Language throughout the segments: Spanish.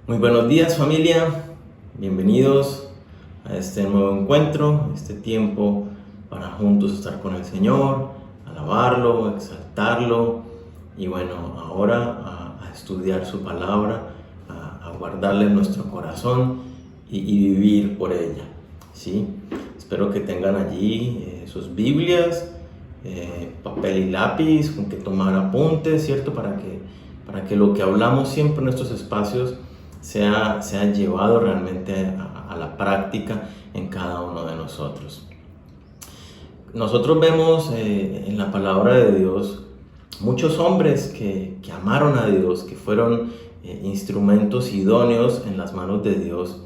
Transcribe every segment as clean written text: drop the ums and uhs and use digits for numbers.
Muy buenos días, familia, bienvenidos a este nuevo encuentro, este tiempo para juntos estar con el Señor, alabarlo, exaltarlo y bueno, ahora a estudiar su palabra, a guardarla en nuestro corazón y vivir por ella, ¿sí? Espero que tengan allí sus Biblias, papel y lápiz con que tomar apuntes, ¿cierto? Para que lo que hablamos siempre en estos espacios sea llevado realmente a la práctica en cada uno de nosotros. Nosotros vemos en la palabra de Dios muchos hombres que amaron a Dios, que fueron instrumentos idóneos en las manos de Dios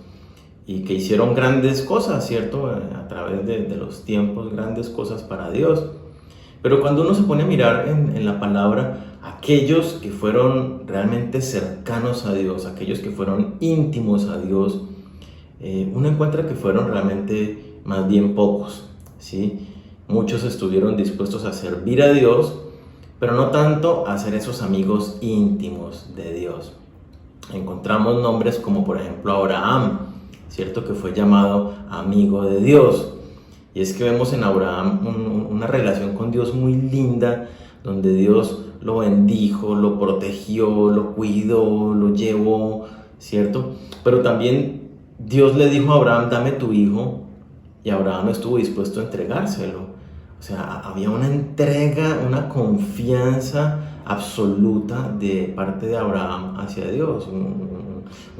y que hicieron grandes cosas, ¿cierto? A través de los tiempos, grandes cosas para Dios. Pero cuando uno se pone a mirar en la palabra, aquellos que fueron realmente cercanos a Dios, aquellos que fueron íntimos a Dios, uno encuentra que fueron realmente más bien pocos, ¿sí? Muchos estuvieron dispuestos a servir a Dios, pero no tanto a ser esos amigos íntimos de Dios. Encontramos nombres como por ejemplo Abraham, ¿cierto? Que fue llamado amigo de Dios. Y es que vemos en Abraham una relación con Dios muy linda, donde Dios lo bendijo, lo protegió, lo cuidó, lo llevó, ¿cierto? Pero también Dios le dijo a Abraham, dame tu hijo, y Abraham estuvo dispuesto a entregárselo. O sea, había una entrega, una confianza absoluta de parte de Abraham hacia Dios,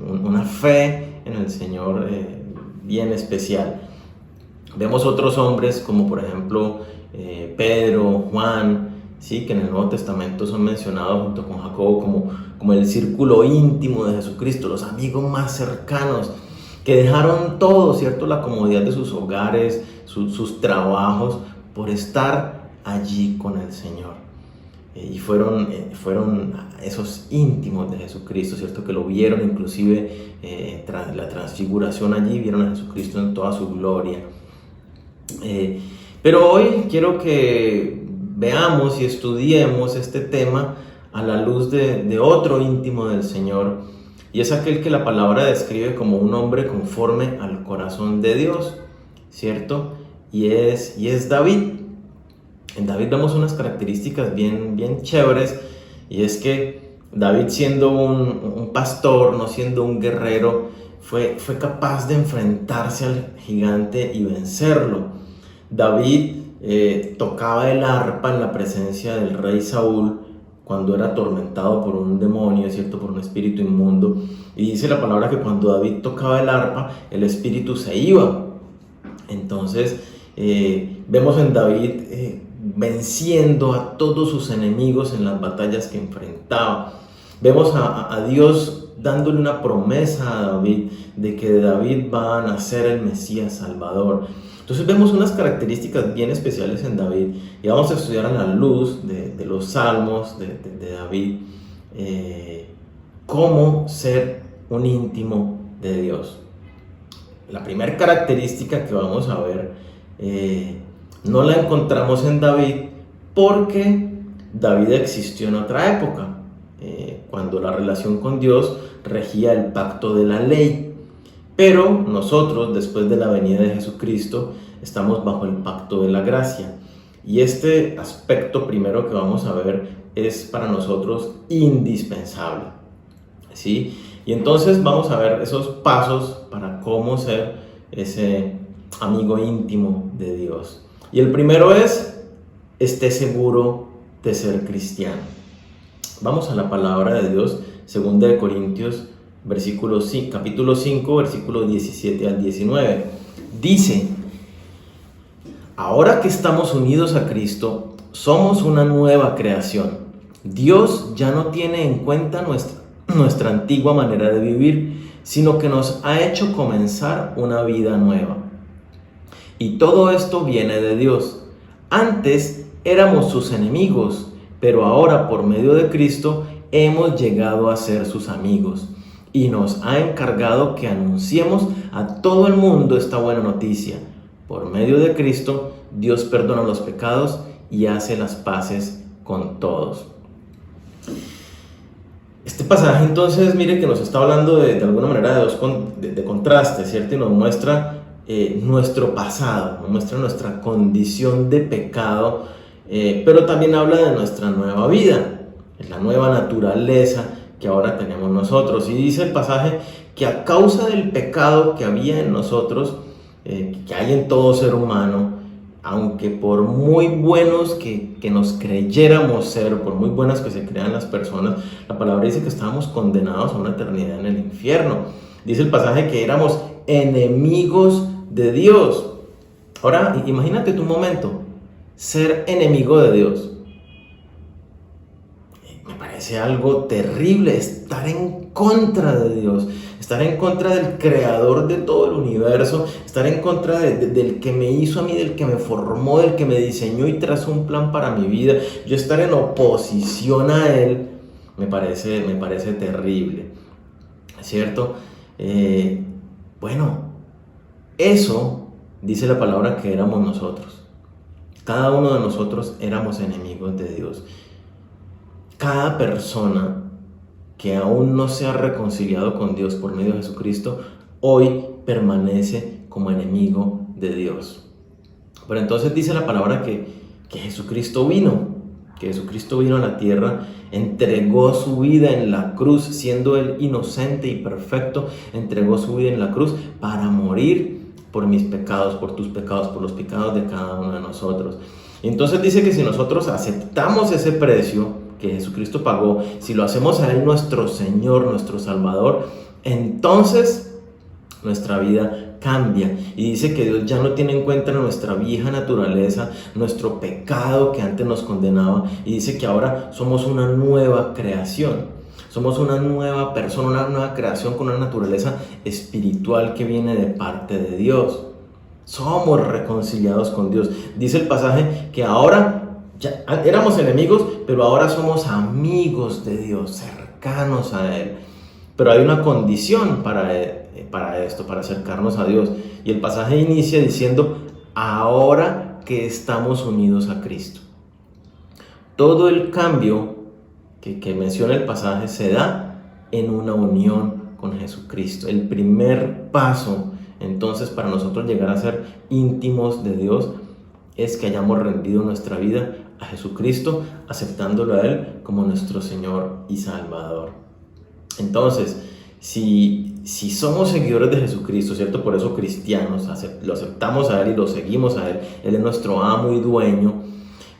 una fe en el Señor bien especial. Vemos otros hombres como por ejemplo Pedro, Juan, ¿sí? Que en el Nuevo Testamento son mencionados junto con Jacobo como el círculo íntimo de Jesucristo, los amigos más cercanos, que dejaron todo, ¿cierto? La comodidad de sus hogares, sus trabajos, por estar allí con el Señor. Y fueron esos íntimos de Jesucristo, ¿cierto? Que lo vieron inclusive tras la transfiguración allí, vieron a Jesucristo en toda su gloria. Pero hoy quiero que veamos y estudiemos este tema a la luz de otro íntimo del Señor, y es aquel que la palabra describe como un hombre conforme al corazón de Dios, ¿cierto? Y es David. En David vemos unas características bien chéveres, y es que David, siendo un pastor, no siendo un guerrero, fue capaz de enfrentarse al gigante y vencerlo. David tocaba el arpa en la presencia del rey Saúl cuando era atormentado por un demonio, ¿cierto? Por un espíritu inmundo. Y dice la palabra que cuando David tocaba el arpa, el espíritu se iba. Entonces, vemos en David venciendo a todos sus enemigos en las batallas que enfrentaba. Vemos a Dios dándole una promesa a David de que de David va a nacer el Mesías Salvador. Entonces vemos unas características bien especiales en David, y vamos a estudiar a la luz de los salmos de David cómo ser un íntimo de Dios. La primera característica que vamos a ver no la encontramos en David, porque David existió en otra época, cuando la relación con Dios regía el pacto de la ley. Pero nosotros, después de la venida de Jesucristo, estamos bajo el pacto de la gracia. Y este aspecto primero que vamos a ver es para nosotros indispensable, ¿sí? Y entonces vamos a ver esos pasos para cómo ser ese amigo íntimo de Dios. Y el primero es, esté seguro de ser cristiano. Vamos a la palabra de Dios, 2 Corintios capítulo 5, versículos 17 al 19. Dice: ahora que estamos unidos a Cristo, somos una nueva creación. Dios ya no tiene en cuenta nuestra antigua manera de vivir, sino que nos ha hecho comenzar una vida nueva. Y todo esto viene de Dios. Antes éramos sus enemigos, pero ahora por medio de Cristo hemos llegado a ser sus amigos. Y nos ha encargado que anunciemos a todo el mundo esta buena noticia. Por medio de Cristo, Dios perdona los pecados y hace las paces con todos. Este pasaje entonces, mire que nos está hablando de alguna manera de contrastes, ¿cierto? Y nos muestra nuestro pasado, nos muestra nuestra condición de pecado, pero también habla de nuestra nueva vida, la nueva naturaleza que ahora tenemos nosotros. Y dice el pasaje que a causa del pecado que había en nosotros, que hay en todo ser humano, aunque por muy buenos que nos creyéramos ser, por muy buenas que se crean las personas, la palabra dice que estábamos condenados a una eternidad en el infierno. Dice el pasaje que éramos enemigos de Dios. Ahora, imagínate tu momento, ser enemigo de Dios. Me parece algo terrible, estar en contra de Dios, estar en contra del creador de todo el universo, estar en contra del que me hizo a mí, del que me formó, del que me diseñó y trazó un plan para mi vida. Yo estar en oposición a Él me parece terrible, ¿cierto? Bueno, eso dice la palabra que éramos nosotros. Cada uno de nosotros éramos enemigos de Dios. Cada persona que aún no se ha reconciliado con Dios por medio de Jesucristo, hoy permanece como enemigo de Dios. Pero entonces dice la palabra que Jesucristo vino, a la tierra, entregó su vida en la cruz, siendo Él inocente y perfecto, entregó su vida en la cruz para morir por mis pecados, por tus pecados, por los pecados de cada uno de nosotros. Y entonces dice que si nosotros aceptamos ese precio que Jesucristo pagó, si lo hacemos a Él nuestro Señor, nuestro Salvador, entonces nuestra vida cambia. Y dice que Dios ya no tiene en cuenta nuestra vieja naturaleza, nuestro pecado que antes nos condenaba, y dice que ahora somos una nueva creación. Somos una nueva persona, una nueva creación con una naturaleza espiritual que viene de parte de Dios. Somos reconciliados con Dios. Dice el pasaje que ahora ya éramos enemigos, pero ahora somos amigos de Dios, cercanos a Él. Pero hay una condición para esto, para acercarnos a Dios. Y el pasaje inicia diciendo, ahora que estamos unidos a Cristo. Todo el cambio que menciona el pasaje se da en una unión con Jesucristo. El primer paso, entonces, para nosotros llegar a ser íntimos de Dios, es que hayamos rendido nuestra vida a Jesucristo, aceptándolo a Él como nuestro Señor y Salvador. Entonces, si somos seguidores de Jesucristo, ¿cierto? Por eso cristianos, lo aceptamos a Él y lo seguimos a Él. Él es nuestro amo y dueño.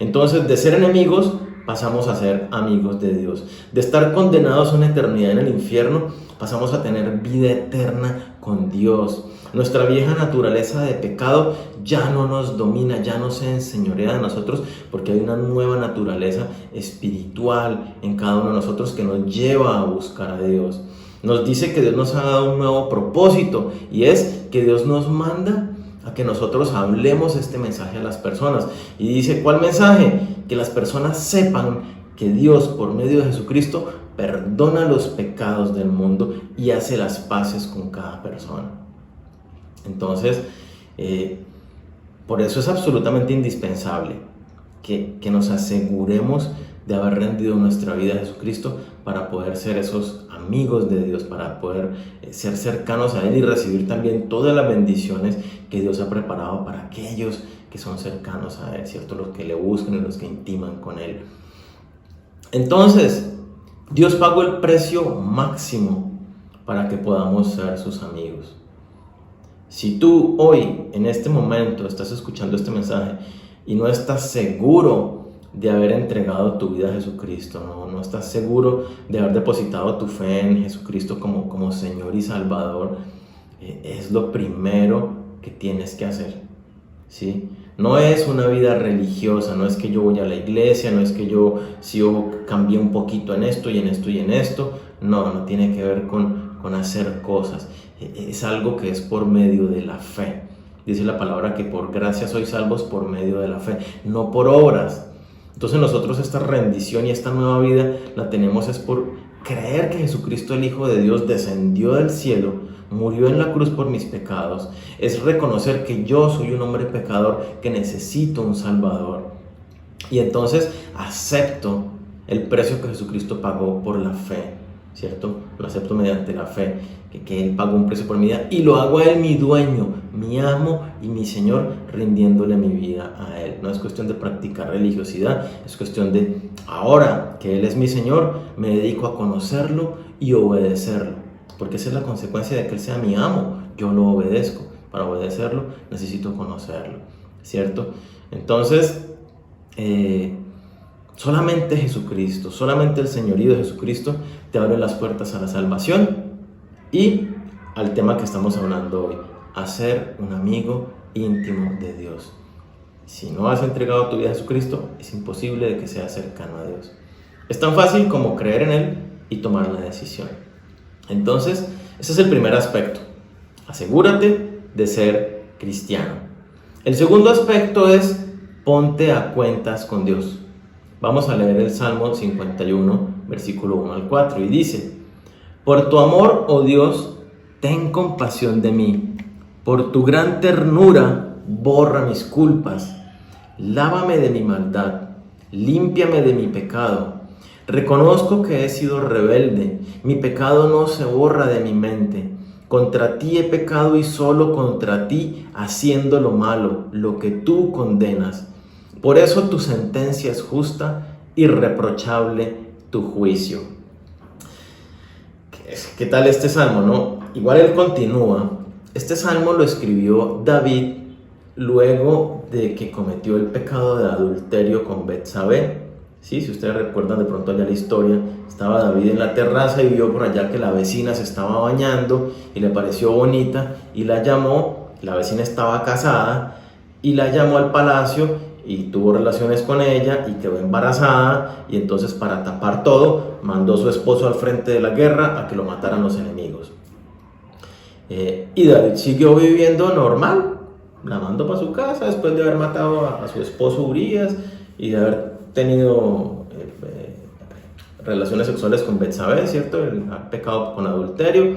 Entonces, de ser enemigos, pasamos a ser amigos de Dios. De estar condenados a una eternidad en el infierno, pasamos a tener vida eterna con Dios. Nuestra vieja naturaleza de pecado ya no nos domina, ya no se enseñorea de nosotros, porque hay una nueva naturaleza espiritual en cada uno de nosotros que nos lleva a buscar a Dios. Nos dice que Dios nos ha dado un nuevo propósito, y es que Dios nos manda a que nosotros hablemos este mensaje a las personas. Y dice, ¿cuál mensaje? Que las personas sepan que Dios, por medio de Jesucristo, perdona los pecados del mundo y hace las paces con cada persona. Entonces, por eso es absolutamente indispensable que nos aseguremos de haber rendido nuestra vida a Jesucristo para poder ser esos amigos de Dios, para poder ser cercanos a Él y recibir también todas las bendiciones que Dios ha preparado para aquellos que son cercanos a Él, ¿cierto? Los que le buscan y los que intiman con Él. Entonces, Dios pagó el precio máximo para que podamos ser sus amigos. Si tú hoy, en este momento, estás escuchando este mensaje y no estás seguro de haber entregado tu vida a Jesucristo, no estás seguro de haber depositado tu fe en Jesucristo como Señor y Salvador, es lo primero que tienes que hacer, ¿sí? No es una vida religiosa, no es que yo voy a la iglesia, no es que yo cambié un poquito en esto y en esto y en esto, no tiene que ver con hacer cosas, es algo que es por medio de la fe. Dice la palabra que por gracia sois salvos por medio de la fe, no por obras. Entonces nosotros esta rendición y esta nueva vida la tenemos es por creer que Jesucristo, el Hijo de Dios, descendió del cielo, murió en la cruz por mis pecados. Es reconocer que yo soy un hombre pecador que necesito un Salvador. Y entonces acepto el precio que Jesucristo pagó por la fe. ¿cierto? Lo acepto mediante la fe, que Él pagó un precio por mi vida y lo hago a Él mi dueño, mi amo y mi Señor, rindiéndole mi vida a Él. No es cuestión de practicar religiosidad, es cuestión de, ahora que Él es mi Señor, me dedico a conocerlo y obedecerlo, porque esa es la consecuencia de que Él sea mi amo, yo lo obedezco. Para obedecerlo necesito conocerlo, ¿cierto? Entonces, solamente Jesucristo, solamente el señorío de Jesucristo te abre las puertas a la salvación y al tema que estamos hablando hoy, a ser un amigo íntimo de Dios. Si no has entregado tu vida a Jesucristo, es imposible de que seas cercano a Dios. Es tan fácil como creer en Él y tomar una decisión. Entonces, ese es el primer aspecto. Asegúrate de ser cristiano. El segundo aspecto es ponte a cuentas con Dios. Vamos a leer el Salmo 51, versículo 1 al 4, y dice: por tu amor, oh Dios, ten compasión de mí. Por tu gran ternura, borra mis culpas. Lávame de mi maldad, límpiame de mi pecado. Reconozco que he sido rebelde, mi pecado no se borra de mi mente. Contra ti he pecado y solo contra ti, haciendo lo malo, lo que tú condenas. Por eso tu sentencia es justa, irreprochable tu juicio. ¿Qué tal este salmo, no? Igual él continúa. Este salmo lo escribió David luego de que cometió el pecado de adulterio con Betsabé. ¿Sí? Si ustedes recuerdan de pronto allá la historia, estaba David en la terraza y vio por allá que la vecina se estaba bañando y le pareció bonita y la llamó. La vecina estaba casada y la llamó al palacio y tuvo relaciones con ella y quedó embarazada, y entonces, para tapar todo, mandó a su esposo al frente de la guerra a que lo mataran los enemigos. Y David siguió viviendo normal, la mandó para su casa después de haber matado a su esposo Urías y de haber tenido relaciones sexuales con Betsabé, ¿cierto? Él ha pecado con adulterio.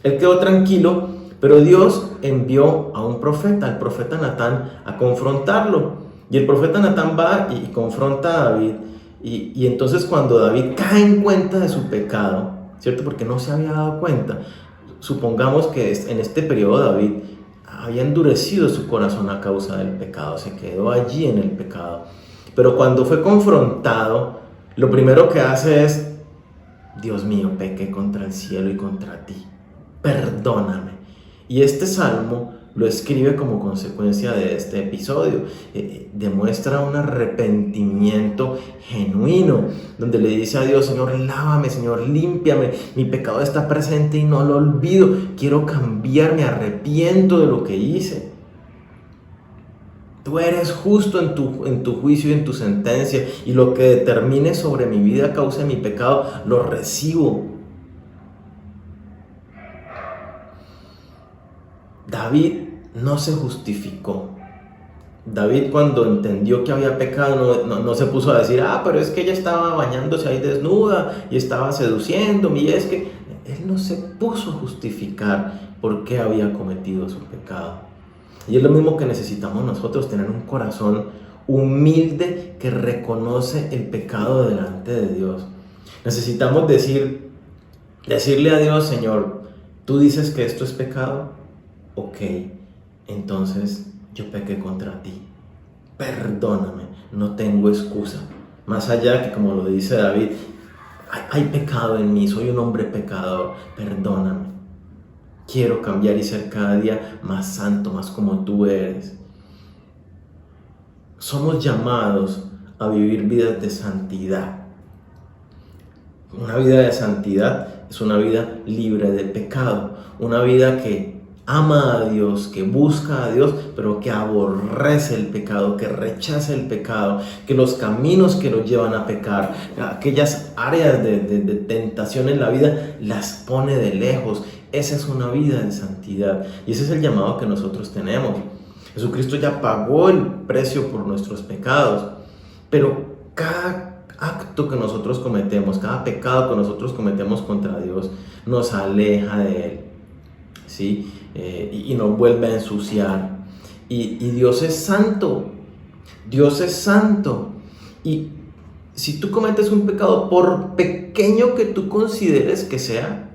Él quedó tranquilo, pero Dios envió a un profeta, al profeta Natán, a confrontarlo. Y el profeta Natán va y confronta a David. Y entonces, cuando David cae en cuenta de su pecado, ¿cierto? Porque no se había dado cuenta. Supongamos que en este periodo David había endurecido su corazón a causa del pecado, se quedó allí en el pecado. Pero cuando fue confrontado, lo primero que hace es: Dios mío, pequé contra el cielo y contra ti, perdóname. Y este salmo lo escribe como consecuencia de este episodio. Demuestra un arrepentimiento genuino, donde le dice a Dios: Señor, lávame, Señor, límpiame, mi pecado está presente y no lo olvido, quiero cambiar, me arrepiento de lo que hice. Tú eres justo en tu juicio y en tu sentencia, y lo que determine sobre mi vida a causa de mi pecado, lo recibo. David no se justificó. David, cuando entendió que había pecado, no se puso a decir: pero es que ella estaba bañándose ahí desnuda y estaba seduciéndome, y es que... Él no se puso a justificar por qué había cometido su pecado. Y es lo mismo que necesitamos nosotros, tener un corazón humilde que reconoce el pecado delante de Dios. Necesitamos decirle a Dios: Señor, tú dices que esto es pecado. Ok, entonces yo pequé contra ti, perdóname, no tengo excusa. Más allá que, como lo dice David, hay pecado en mí, soy un hombre pecador, perdóname. Quiero cambiar y ser cada día más santo, más como tú eres. Somos llamados a vivir vidas de santidad. Una vida de santidad es una vida libre de pecado, una vida que ama a Dios, que busca a Dios, pero que aborrece el pecado, que rechaza el pecado, que los caminos que nos llevan a pecar, aquellas áreas de tentación en la vida, las pone de lejos. Esa es una vida de santidad, y ese es el llamado que nosotros tenemos. Jesucristo ya pagó el precio por nuestros pecados, pero cada acto que nosotros cometemos, cada pecado que nosotros cometemos contra Dios, nos aleja de Él, ¿sí? Y nos vuelve a ensuciar. Y Dios es santo. Dios es santo. Y si tú cometes un pecado, por pequeño que tú consideres que sea,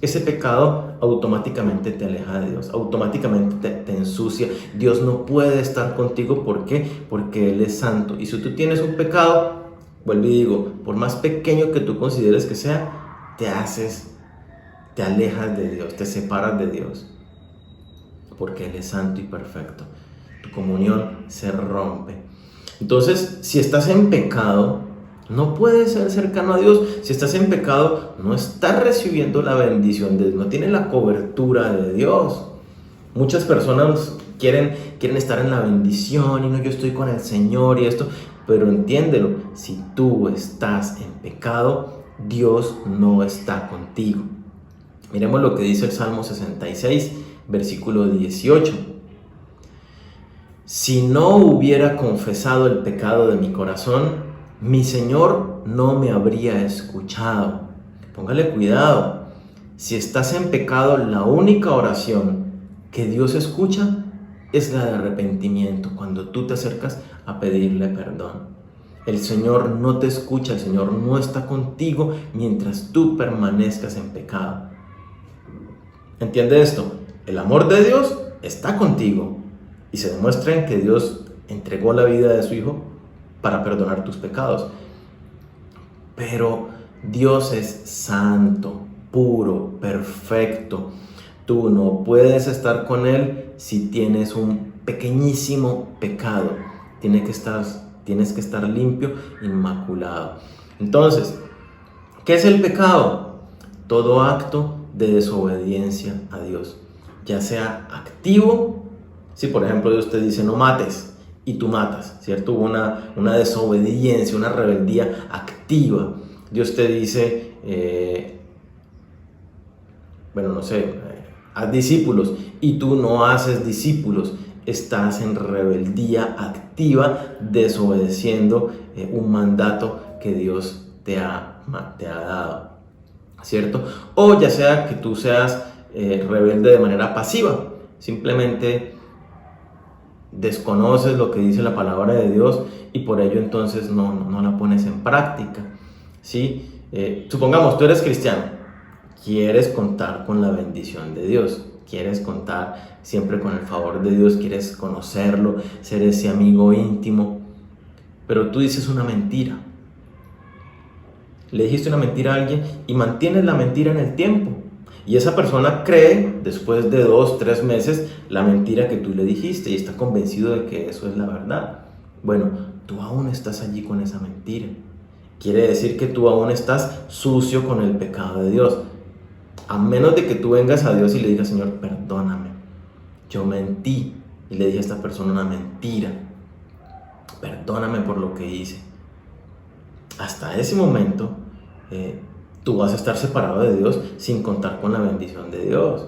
ese pecado automáticamente te aleja de Dios, automáticamente te ensucia. Dios no puede estar contigo. ¿Por qué? Porque Él es santo. Y si tú tienes un pecado, vuelvo y digo, por más pequeño que tú consideres que sea, te alejas de Dios, te separas de Dios. Porque Él es santo y perfecto. Tu comunión se rompe. Entonces, si estás en pecado, no puedes ser cercano a Dios. Si estás en pecado, no estás recibiendo la bendición de Dios, no tienes la cobertura de Dios. Muchas personas quieren estar en la bendición y no, yo estoy con el Señor y esto, pero entiéndelo, si tú estás en pecado, Dios no está contigo. Miremos lo que dice el Salmo 66, versículo 18. Si no hubiera confesado el pecado de mi corazón, mi Señor no me habría escuchado. Póngale cuidado. Si estás en pecado, la única oración que Dios escucha es la de arrepentimiento, cuando tú te acercas a pedirle perdón. El Señor no te escucha, el Señor no está contigo mientras tú permanezcas en pecado. ¿Entiende esto? El amor de Dios está contigo y se demuestra en que Dios entregó la vida de su Hijo para perdonar tus pecados. Pero Dios es santo, puro, perfecto. Tú no puedes estar con Él si tienes un pequeñísimo pecado. Tienes que estar limpio, inmaculado. Entonces, ¿qué es el pecado? Todo acto de desobediencia a Dios, ya sea activo. Si por ejemplo Dios te dice no mates y tú matas, ¿cierto? Hubo una desobediencia, una rebeldía activa. Dios te dice, haz discípulos y tú no haces discípulos. Estás en rebeldía activa, desobedeciendo un mandato que Dios te ha dado, ¿cierto? O ya sea que tú seas rebelde de manera pasiva, simplemente desconoces lo que dice la palabra de Dios y por ello entonces no la pones en práctica, ¿sí? Supongamos, tú eres cristiano, quieres contar con la bendición de Dios, quieres contar siempre con el favor de Dios, quieres conocerlo, ser ese amigo íntimo, pero tú dices una mentira. Le dijiste una mentira a alguien y mantienes la mentira en el tiempo. Y esa persona cree, después de 2-3 meses, la mentira que tú le dijiste y está convencido de que eso es la verdad. Bueno, tú aún estás allí con esa mentira. Quiere decir que tú aún estás sucio con el pecado de Dios. A menos de que tú vengas a Dios y le digas, Señor, perdóname, yo mentí y le dije a esta persona una mentira. Perdóname por lo que hice. Hasta ese momento, tú vas a estar separado de Dios sin contar con la bendición de Dios.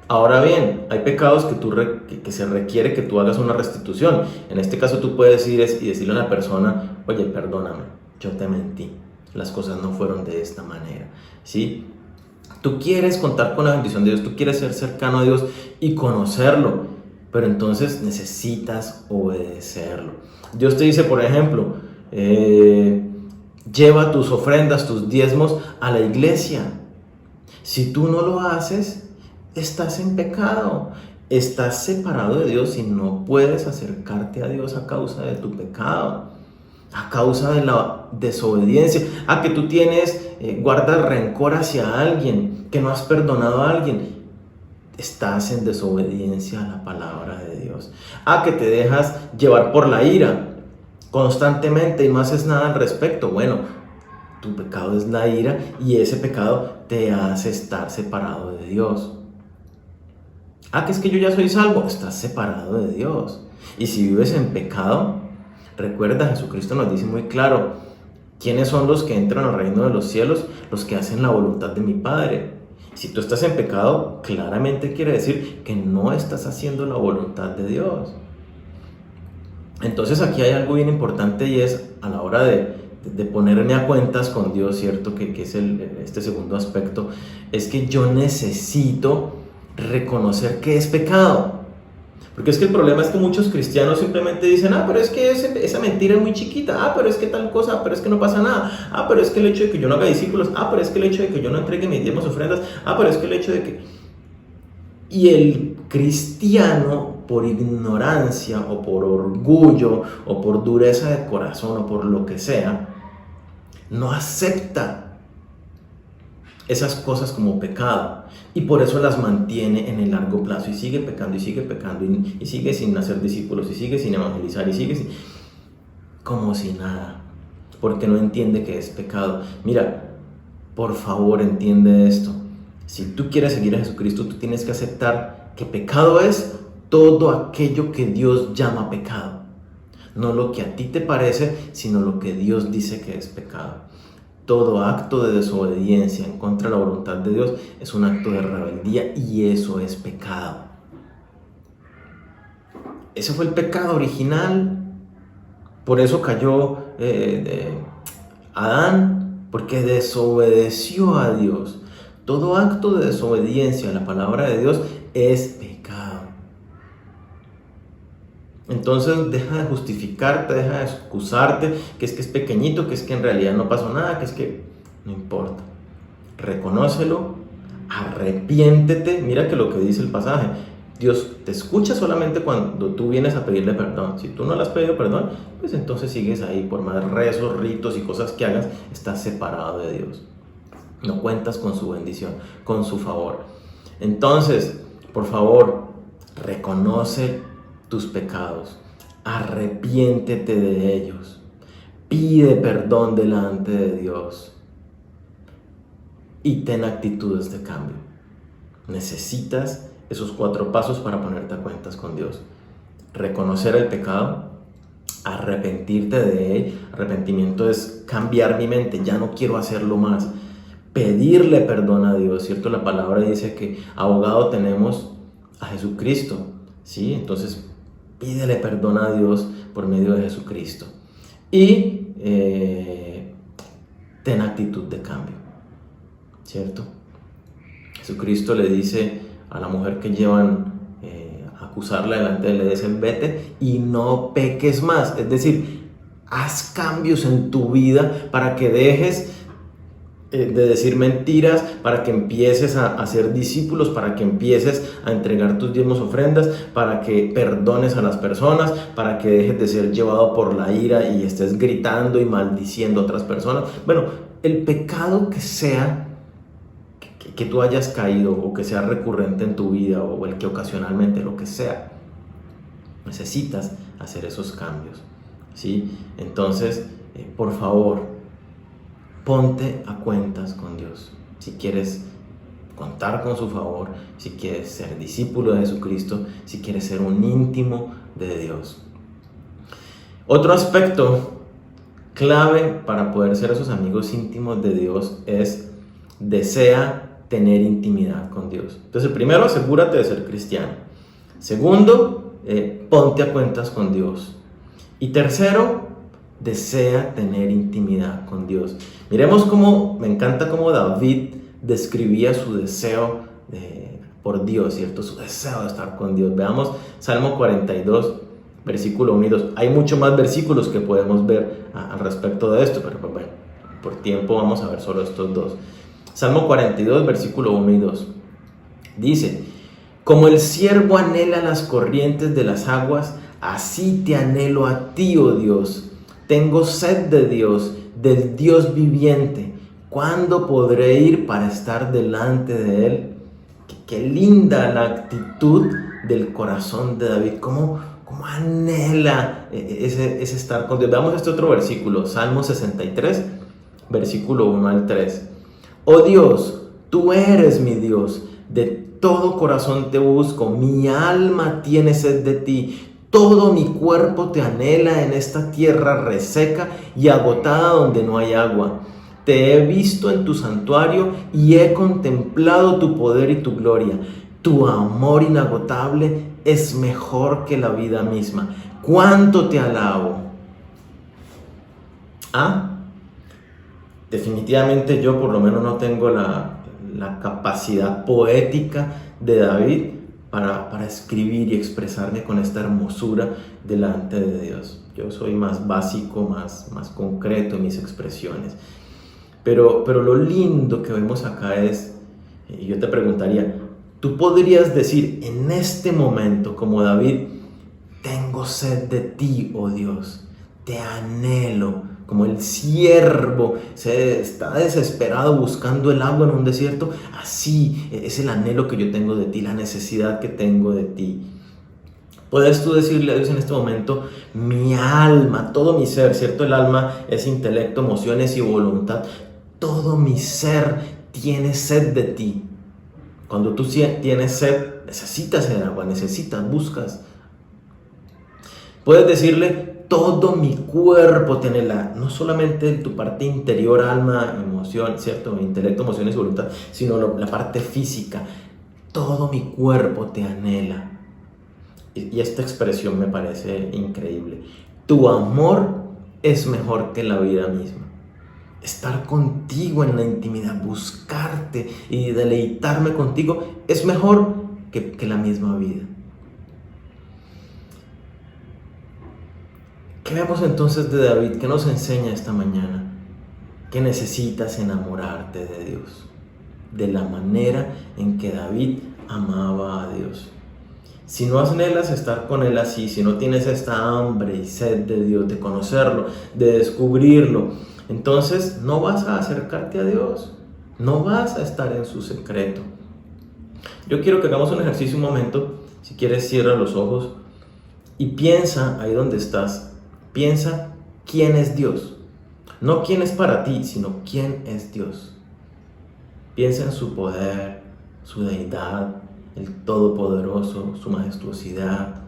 Ahora bien, hay pecados que se requiere que tú hagas una restitución. En este caso tú puedes ir y decirle a la persona, oye, perdóname, yo te mentí, las cosas no fueron de esta manera, ¿sí? Tú quieres contar con la bendición de Dios, tú quieres ser cercano a Dios y conocerlo, pero entonces necesitas obedecerlo. Dios te dice, por ejemplo, lleva tus ofrendas, tus diezmos a la iglesia. Si tú no lo haces, estás en pecado, estás separado de Dios y no puedes acercarte a Dios a causa de tu pecado, a causa de la desobediencia, a que tú guardas rencor hacia alguien, que no has perdonado a alguien. Estás en desobediencia a la palabra de Dios, a que te dejas llevar por la ira constantemente y no haces nada al respecto. Bueno, tu pecado es la ira y ese pecado te hace estar separado de Dios. Que es que yo ya soy salvo, estás separado de Dios. Y si vives en pecado, recuerda, Jesucristo nos dice muy claro, ¿quiénes son los que entran al reino de los cielos? Los que hacen la voluntad de mi Padre. Si tú estás en pecado, claramente quiere decir que no estás haciendo la voluntad de Dios. Entonces aquí hay algo bien importante y es a la hora de ponerme a cuentas con Dios, ¿cierto? Que es este segundo aspecto, es que yo necesito reconocer que es pecado. Porque es que el problema es que muchos cristianos simplemente dicen, pero es que esa mentira es muy chiquita, pero es que tal cosa, pero es que no pasa nada, pero es que el hecho de que yo no haga discípulos, pero es que el hecho de que yo no entregue mis diezmos ofrendas, pero es que el hecho de que... Y el cristiano, por ignorancia o por orgullo o por dureza de corazón o por lo que sea, no acepta esas cosas como pecado y por eso las mantiene en el largo plazo y sigue pecando y sigue sin hacer discípulos y sigue sin evangelizar y sigue como si nada, porque no entiende que es pecado. Mira, por favor, entiende esto. Si tú quieres seguir a Jesucristo, tú tienes que aceptar que pecado es todo aquello que Dios llama pecado. No lo que a ti te parece, sino lo que Dios dice que es pecado. Todo acto de desobediencia en contra de la voluntad de Dios es un acto de rebeldía y eso es pecado. Ese fue el pecado original. Por eso cayó Adán, porque desobedeció a Dios. Todo acto de desobediencia a la palabra de Dios es pecado. Entonces deja de justificarte, deja de excusarte, que es pequeñito, que es que en realidad no pasó nada, que es que no importa. Reconócelo, arrepiéntete. Mira que lo que dice el pasaje, Dios te escucha solamente cuando tú vienes a pedirle perdón. Si tú no le has pedido perdón, pues entonces sigues ahí, por más rezos, ritos y cosas que hagas, estás separado de Dios. No cuentas con su bendición, con su favor. Entonces, por favor, reconoce tus pecados, arrepiéntete de ellos, pide perdón delante de Dios y ten actitudes de cambio. Necesitas esos 4 pasos para ponerte a cuentas con Dios: reconocer el pecado, arrepentirte de él. Arrepentimiento es cambiar mi mente, ya no quiero hacerlo más. Pedirle perdón a Dios, ¿cierto? La palabra dice que abogado tenemos a Jesucristo, ¿sí? Entonces pídele perdón a Dios por medio de Jesucristo. Y ten actitud de cambio, ¿cierto? Jesucristo le dice a la mujer que llevan a acusarla delante de él, le dice: vete y no peques más. Es decir, haz cambios en tu vida para que dejes de decir mentiras, para que empieces a ser discípulos, para que empieces a entregar tus diezmos ofrendas, para que perdones a las personas, para que dejes de ser llevado por la ira y estés gritando y maldiciendo a otras personas. Bueno, el pecado que sea que tú hayas caído o que sea recurrente en tu vida o el que ocasionalmente, lo que sea, necesitas hacer esos cambios, ¿sí? Entonces, por favor, ponte a cuentas con Dios. Si quieres contar con su favor, si quieres ser discípulo de Jesucristo, si quieres ser un íntimo de Dios. Otro aspecto clave para poder ser esos amigos íntimos de Dios es: desea tener intimidad con Dios. Entonces, primero, asegúrate de ser cristiano. Segundo, ponte a cuentas con Dios. Y tercero, desea tener intimidad con Dios. Miremos cómo, me encanta cómo David describía su deseo por Dios, ¿cierto? Su deseo de estar con Dios. Veamos Salmo 42, versículo 1 y 2. Hay muchos más versículos que podemos ver al respecto de esto, pero pues bueno, por tiempo vamos a ver solo estos dos. Salmo 42, versículo 1 y 2. Dice: como el ciervo anhela las corrientes de las aguas, así te anhelo a ti, oh Dios. Tengo sed de Dios, del Dios viviente. ¿Cuándo podré ir para estar delante de Él? Qué linda la actitud del corazón de David. ¿Cómo anhela ese estar con Dios? Veamos este otro versículo, Salmo 63, versículo 1 al 3. Oh Dios, tú eres mi Dios, de todo corazón te busco, mi alma tiene sed de ti. Todo mi cuerpo te anhela en esta tierra reseca y agotada donde no hay agua. Te he visto en tu santuario y he contemplado tu poder y tu gloria. Tu amor inagotable es mejor que la vida misma. ¿Cuánto te alabo? Definitivamente yo por lo menos no tengo la capacidad poética de David, para escribir y expresarme con esta hermosura delante de Dios. Yo soy más básico, más concreto en mis expresiones. Pero lo lindo que vemos acá es, y yo te preguntaría, tú podrías decir en este momento, como David, tengo sed de ti, oh Dios, te anhelo, como el siervo se está desesperado buscando el agua en un desierto, así es el anhelo que yo tengo de ti, la necesidad que tengo de ti. Puedes tú decirle a Dios en este momento, mi alma, todo mi ser, ¿cierto? El alma es intelecto, emociones y voluntad. Todo mi ser tiene sed de ti. Cuando tú tienes sed, necesitas el agua, buscas. Puedes decirle, todo mi cuerpo tiene no solamente tu parte interior, alma, emoción, ¿cierto? Intelecto, emociones y voluntad, sino la parte física. Todo mi cuerpo te anhela. Y esta expresión me parece increíble. Tu amor es mejor que la vida misma. Estar contigo en la intimidad, buscarte y deleitarme contigo es mejor que la misma vida. ¿Qué vemos entonces de David? ¿Qué nos enseña esta mañana? Que necesitas enamorarte de Dios, de la manera en que David amaba a Dios. Si no anhelas estar con Él así, si no tienes esta hambre y sed de Dios, de conocerlo, de descubrirlo, entonces no vas a acercarte a Dios, no vas a estar en su secreto. Yo quiero que hagamos un ejercicio un momento. Si quieres, cierra los ojos y piensa ahí donde estás. Piensa quién es Dios. No quién es para ti, sino quién es Dios. Piensa en su poder, su deidad, el Todopoderoso, su majestuosidad,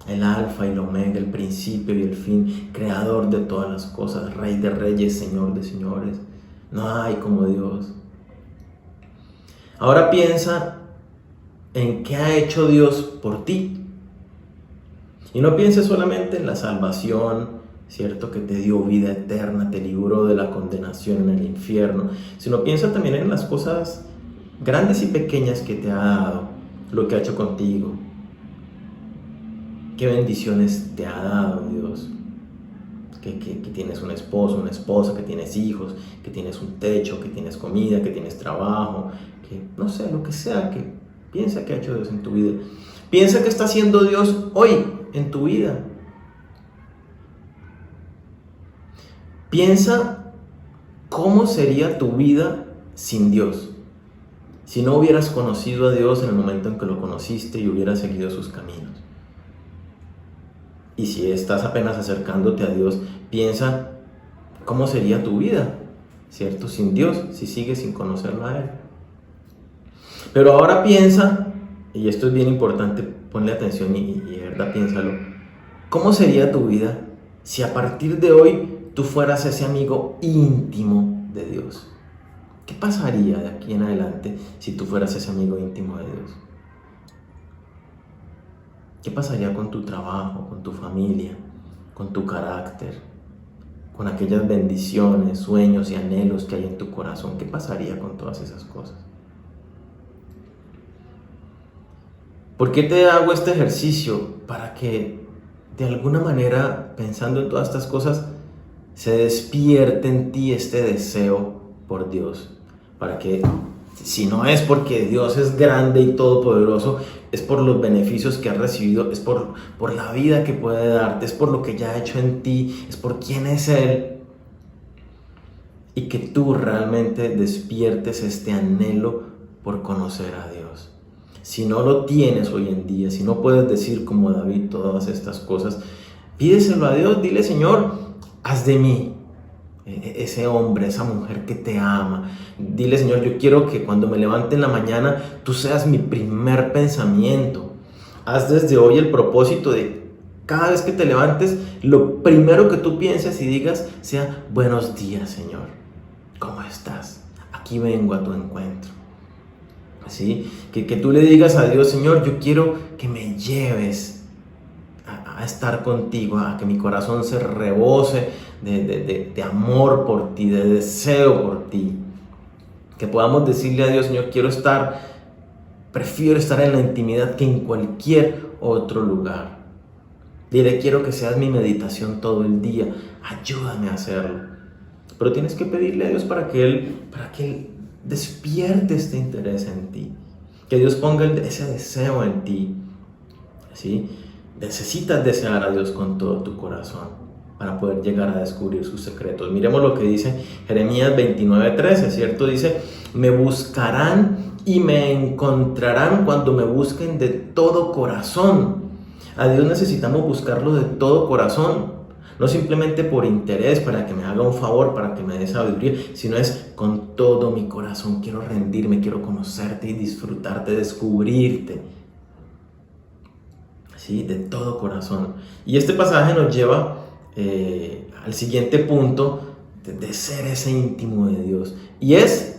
el Alfa y el Omega, el principio y el fin, creador de todas las cosas, Rey de reyes, Señor de señores. No hay como Dios. Ahora piensa en qué ha hecho Dios por ti. Y no pienses solamente en la salvación, ¿cierto? Que te dio vida eterna, te libró de la condenación en el infierno, sino piensa también en las cosas grandes y pequeñas que te ha dado, lo que ha hecho contigo. Qué bendiciones te ha dado Dios. Que tienes un esposo, una esposa, que tienes hijos, que tienes un techo, que tienes comida, que tienes trabajo, que no sé, lo que sea, que piensa que ha hecho Dios en tu vida. Piensa que está haciendo Dios hoy en tu vida. Piensa cómo sería tu vida sin Dios. Si no hubieras conocido a Dios en el momento en que lo conociste y hubieras seguido sus caminos. Y si estás apenas acercándote a Dios, piensa cómo sería tu vida, ¿cierto? Sin Dios, si sigues sin conocerlo a Él. Pero ahora piensa, y esto es bien importante, ponle atención y de verdad piénsalo. ¿Cómo sería tu vida si a partir de hoy tú fueras ese amigo íntimo de Dios? ¿Qué pasaría de aquí en adelante si tú fueras ese amigo íntimo de Dios? ¿Qué pasaría con tu trabajo, con tu familia, con tu carácter, con aquellas bendiciones, sueños y anhelos que hay en tu corazón? ¿Qué pasaría con todas esas cosas? ¿Por qué te hago este ejercicio? Para que de alguna manera, pensando en todas estas cosas, se despierte en ti este deseo por Dios. Para que, si no es porque Dios es grande y todopoderoso, es por los beneficios que has recibido, es por la vida que puede darte, es por lo que ya ha hecho en ti, es por quién es Él. Y que tú realmente despiertes este anhelo por conocer a Dios. Si no lo tienes hoy en día, si no puedes decir como David todas estas cosas, pídeselo a Dios, dile: Señor, haz de mí ese hombre, esa mujer que te ama. Dile: Señor, yo quiero que cuando me levante en la mañana, tú seas mi primer pensamiento. Haz desde hoy el propósito de cada vez que te levantes, lo primero que tú pienses y digas sea: buenos días, Señor, ¿cómo estás? Aquí vengo a tu encuentro. ¿Sí? Que tú le digas a Dios: Señor, yo quiero que me lleves a estar contigo, a que mi corazón se rebose de amor por ti, de deseo por ti. Que podamos decirle a Dios: Señor, quiero estar Prefiero estar en la intimidad que en cualquier otro lugar. Dile, quiero que seas mi meditación todo el día. Ayúdame a hacerlo. Pero tienes que pedirle a Dios para que Él despierte este interés en ti. Que Dios ponga ese deseo en ti. ¿Sí? Necesitas desear a Dios con todo tu corazón para poder llegar a descubrir sus secretos. Miremos lo que dice Jeremías 29:13, ¿cierto? Dice, me buscarán y me encontrarán cuando me busquen de todo corazón. A Dios necesitamos buscarlo de todo corazón, no simplemente por interés, para que me haga un favor, para que me dé sabiduría, sino es con todo mi corazón. Quiero rendirme, quiero conocerte y disfrutarte, descubrirte. ¿Sí? De todo corazón. Y este pasaje nos lleva al siguiente punto de ser ese íntimo de Dios, y es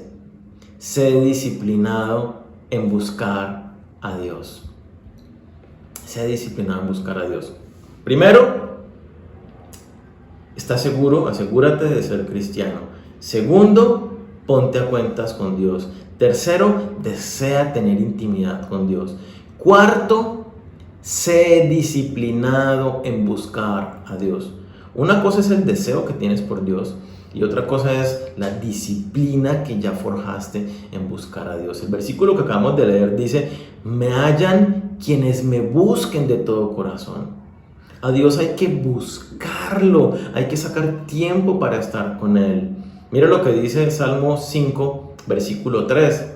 ser disciplinado en buscar a Dios. Sea disciplinado en buscar a Dios. Primero, está seguro, asegúrate de ser cristiano. Segundo, ponte a cuentas con Dios. Tercero, desea tener intimidad con Dios. Cuarto, sé disciplinado en buscar a Dios. Una cosa es el deseo que tienes por Dios y otra cosa es la disciplina que ya forjaste en buscar a Dios. El versículo que acabamos de leer dice, me hallan quienes me busquen de todo corazón. A Dios hay que buscarlo, hay que sacar tiempo para estar con Él. Mira lo que dice Salmo 5, versículo 3.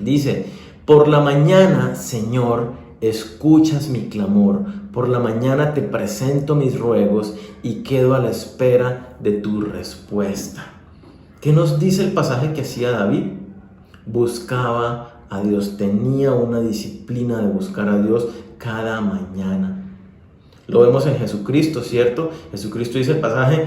Dice, por la mañana, Señor, escuchas mi clamor. Por la mañana te presento mis ruegos y quedo a la espera de tu respuesta. ¿Qué nos dice el pasaje que hacía David? Buscaba a Dios, tenía una disciplina de buscar a Dios cada mañana. Lo vemos en Jesucristo, ¿cierto? Jesucristo dice el pasaje,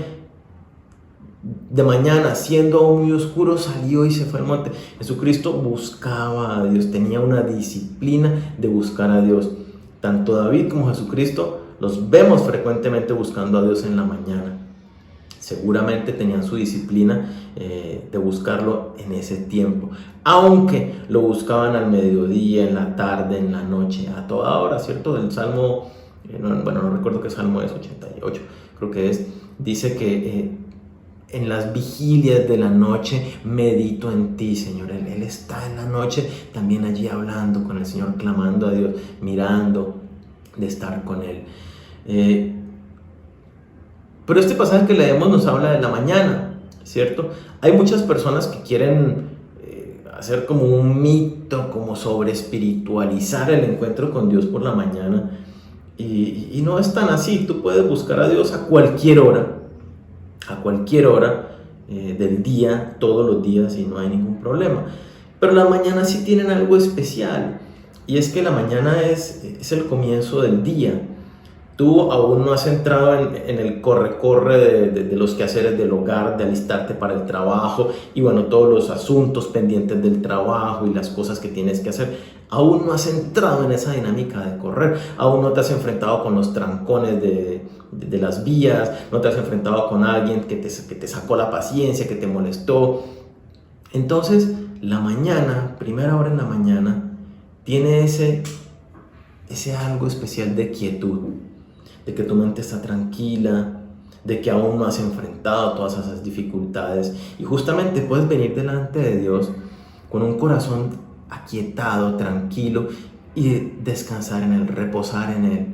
de mañana, siendo aún muy oscuro, salió y se fue al monte. Jesucristo buscaba a Dios, tenía una disciplina de buscar a Dios. Tanto David como Jesucristo los vemos frecuentemente buscando a Dios en la mañana. Seguramente tenían su disciplina de buscarlo en ese tiempo, aunque lo buscaban al mediodía, en la tarde, en la noche, a toda hora, ¿cierto? El Salmo, no recuerdo qué Salmo es, 88, creo que es, dice que en las vigilias de la noche medito en ti, Señor. Él está en la noche también allí hablando con el Señor, clamando a Dios, mirando de estar con Él. Pero este pasaje que leemos nos habla de la mañana, ¿cierto? Hay muchas personas que quieren hacer como un mito, como sobre espiritualizar el encuentro con Dios por la mañana. Y no es tan así. Tú puedes buscar a Dios a cualquier hora del día, todos los días, y no hay ningún problema. Pero las mañanas sí tienen algo especial, y es que la mañana es el comienzo del día. Tú aún no has entrado en el corre-corre de los quehaceres del hogar, de alistarte para el trabajo y bueno, todos los asuntos pendientes del trabajo y las cosas que tienes que hacer. Aún no has entrado en esa dinámica de correr, aún no te has enfrentado con los trancones de las vías, no te has enfrentado con alguien que te sacó la paciencia, que te molestó. Entonces, la mañana, primera hora en la mañana, tiene ese algo especial de quietud, de que tu mente está tranquila, de que aún no has enfrentado todas esas dificultades y justamente puedes venir delante de Dios con un corazón aquietado, tranquilo y descansar en Él, reposar en Él,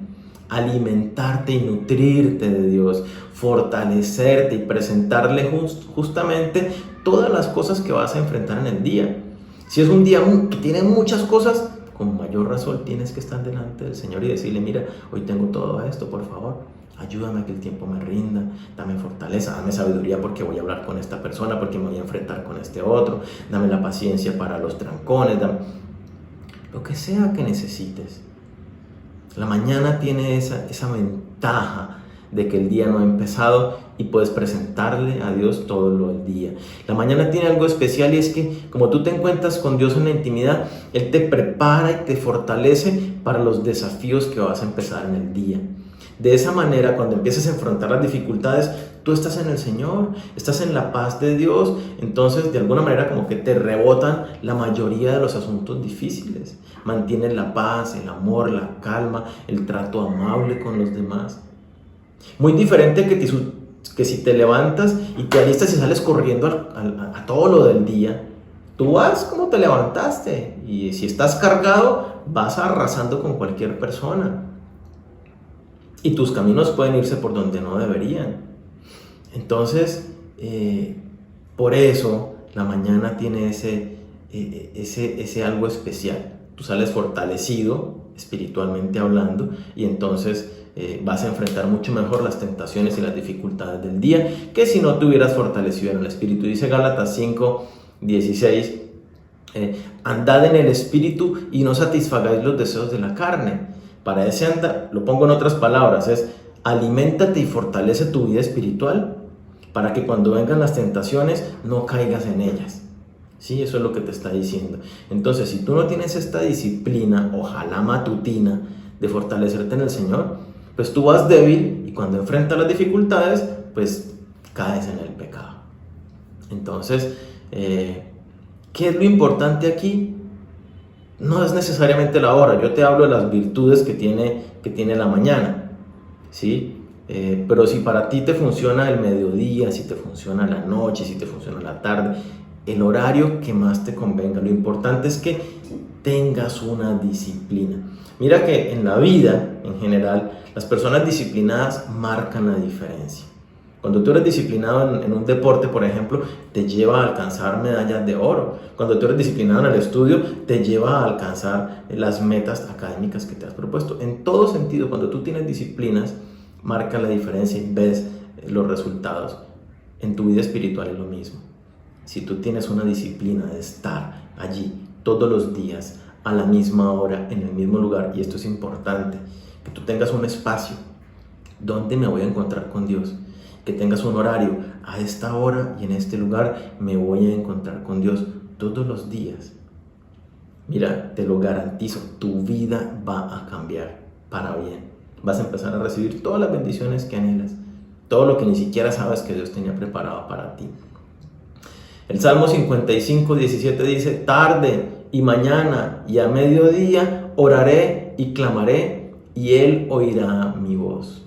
alimentarte y nutrirte de Dios, fortalecerte y presentarle justamente todas las cosas que vas a enfrentar en el día. Si es un día que tiene muchas cosas, con mayor razón tienes que estar delante del Señor y decirle, mira, hoy tengo todo esto, por favor, ayúdame a que el tiempo me rinda, dame fortaleza, dame sabiduría porque voy a hablar con esta persona, porque me voy a enfrentar con este otro, dame la paciencia para los trancones, dame lo que sea que necesites. La mañana tiene esa ventaja de que el día no ha empezado y puedes presentarle a Dios todo el día. La mañana tiene algo especial y es que como tú te encuentras con Dios en la intimidad, Él te prepara y te fortalece para los desafíos que vas a empezar en el día. De esa manera, cuando empieces a enfrentar las dificultades, tú estás en el Señor, estás en la paz de Dios, entonces de alguna manera como que te rebotan la mayoría de los asuntos difíciles. Mantienes la paz, el amor, la calma, el trato amable con los demás. Muy diferente que si te levantas y te alistas y sales corriendo a todo lo del día. Tú vas como te levantaste y si estás cargado vas arrasando con cualquier persona y tus caminos pueden irse por donde no deberían. Entonces, por eso la mañana tiene ese algo especial. Tú sales fortalecido espiritualmente hablando y entonces vas a enfrentar mucho mejor las tentaciones y las dificultades del día que si no te hubieras fortalecido en el espíritu. Dice Gálatas 5:16, andad en el espíritu y no satisfagáis los deseos de la carne. Para ese andar, lo pongo en otras palabras, es aliméntate y fortalece tu vida espiritual para que cuando vengan las tentaciones no caigas en ellas. Sí, eso es lo que te está diciendo. Entonces, si tú no tienes esta disciplina, ojalá matutina, de fortalecerte en el Señor, pues tú vas débil y cuando enfrentas las dificultades, pues caes en el pecado. Entonces, ¿qué es lo importante aquí? No es necesariamente la hora. Yo te hablo de las virtudes que tiene la mañana, ¿sí? Pero si para ti te funciona el mediodía, si te funciona la noche, si te funciona la tarde, el horario que más te convenga. Lo importante es que tengas una disciplina. Mira que en la vida, en general, las personas disciplinadas marcan la diferencia. Cuando tú eres disciplinado en un deporte, por ejemplo, te lleva a alcanzar medallas de oro. Cuando tú eres disciplinado en el estudio, te lleva a alcanzar las metas académicas que te has propuesto. En todo sentido, cuando tú tienes disciplinas, marca la diferencia y ves los resultados. En tu vida espiritual es lo mismo. Si tú tienes una disciplina de estar allí todos los días, a la misma hora, en el mismo lugar, y esto es importante, que tú tengas un espacio donde me voy a encontrar con Dios, que tengas un horario, a esta hora y en este lugar me voy a encontrar con Dios todos los días. Mira, te lo garantizo, tu vida va a cambiar para bien. Vas a empezar a recibir todas las bendiciones que anhelas, todo lo que ni siquiera sabes que Dios tenía preparado para ti. El Salmo 55:17 dice, tarde y mañana y a mediodía oraré y clamaré y Él oirá mi voz.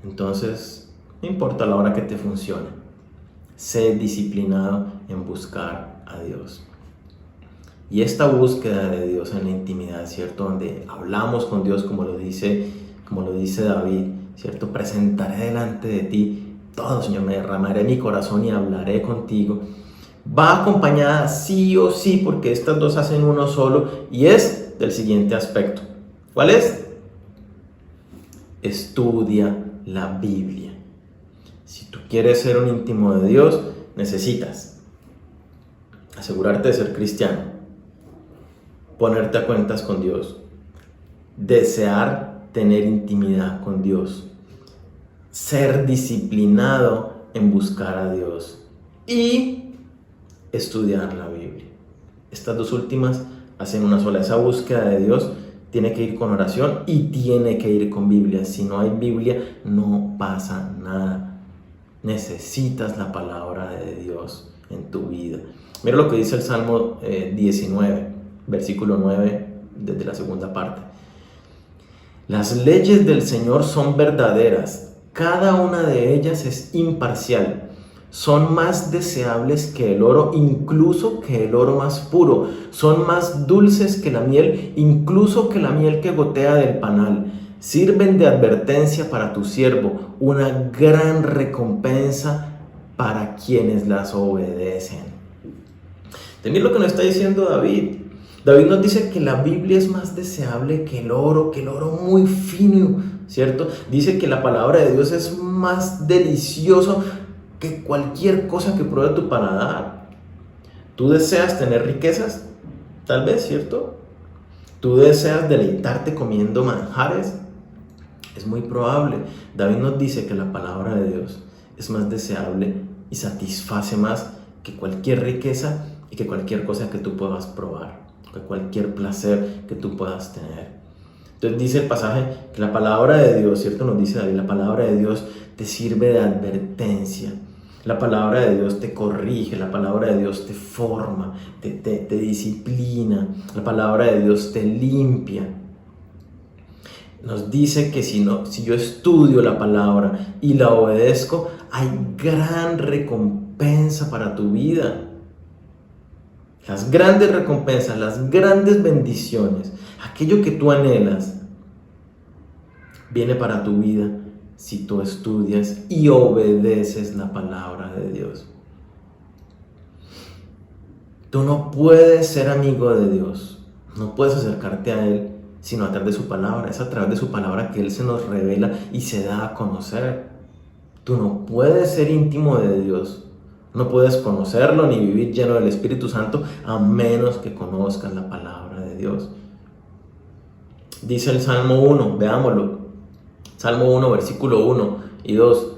Entonces, no importa la hora que te funcione, sé disciplinado en buscar a Dios. Y esta búsqueda de Dios en la intimidad, ¿cierto? Donde hablamos con Dios como lo dice David, ¿cierto? Presentaré delante de ti todo, Señor, me derramaré mi corazón y hablaré contigo. Va acompañada sí o sí, porque estas dos hacen uno solo, y es del siguiente aspecto. ¿Cuál es? Estudia la Biblia. Si tú quieres ser un íntimo de Dios, necesitas asegurarte de ser cristiano, ponerte a cuentas con Dios, desear tener intimidad con Dios, ser disciplinado en buscar a Dios y estudiar la Biblia. Estas dos últimas hacen una sola. Esa búsqueda de Dios tiene que ir con oración y tiene que ir con Biblia. Si no hay Biblia, no pasa nada. Necesitas la palabra de Dios en tu vida. Mira lo que dice el Salmo 19, versículo 9, desde la segunda parte. Las leyes del Señor son verdaderas, cada una de ellas es imparcial. Son más deseables que el oro, incluso que el oro más puro. Son más dulces que la miel, incluso que la miel que gotea del panal. Sirven de advertencia para tu siervo, una gran recompensa para quienes las obedecen. Mira lo que nos está diciendo David. David nos dice que la Biblia es más deseable que el oro muy fino, ¿cierto? Dice que la palabra de Dios es más delicioso que cualquier cosa que pruebe tu paladar. ¿Tú deseas tener riquezas? Tal vez, ¿cierto? ¿Tú deseas deleitarte comiendo manjares? Es muy probable. David nos dice que la palabra de Dios es más deseable y satisface más que cualquier riqueza y que cualquier cosa que tú puedas probar, que cualquier placer que tú puedas tener. Entonces dice el pasaje que la palabra de Dios, ¿cierto? Nos dice David, la palabra de Dios te sirve de advertencia. La palabra de Dios te corrige, la palabra de Dios te forma, te disciplina, la palabra de Dios te limpia. Nos dice que si yo estudio la palabra y la obedezco, hay gran recompensa para tu vida. Las grandes recompensas, las grandes bendiciones, aquello que tú anhelas, viene para tu vida si tú estudias y obedeces la palabra de Dios. Tú no puedes ser amigo de Dios, no puedes acercarte a Él sino a través de su palabra. Es a través de su palabra que Él se nos revela y se da a conocer. Tú no puedes ser íntimo de Dios, no puedes conocerlo ni vivir lleno del Espíritu Santo a menos que conozcas la palabra de Dios. Dice el Salmo 1, veámoslo. Salmo 1, versículo 1 y 2.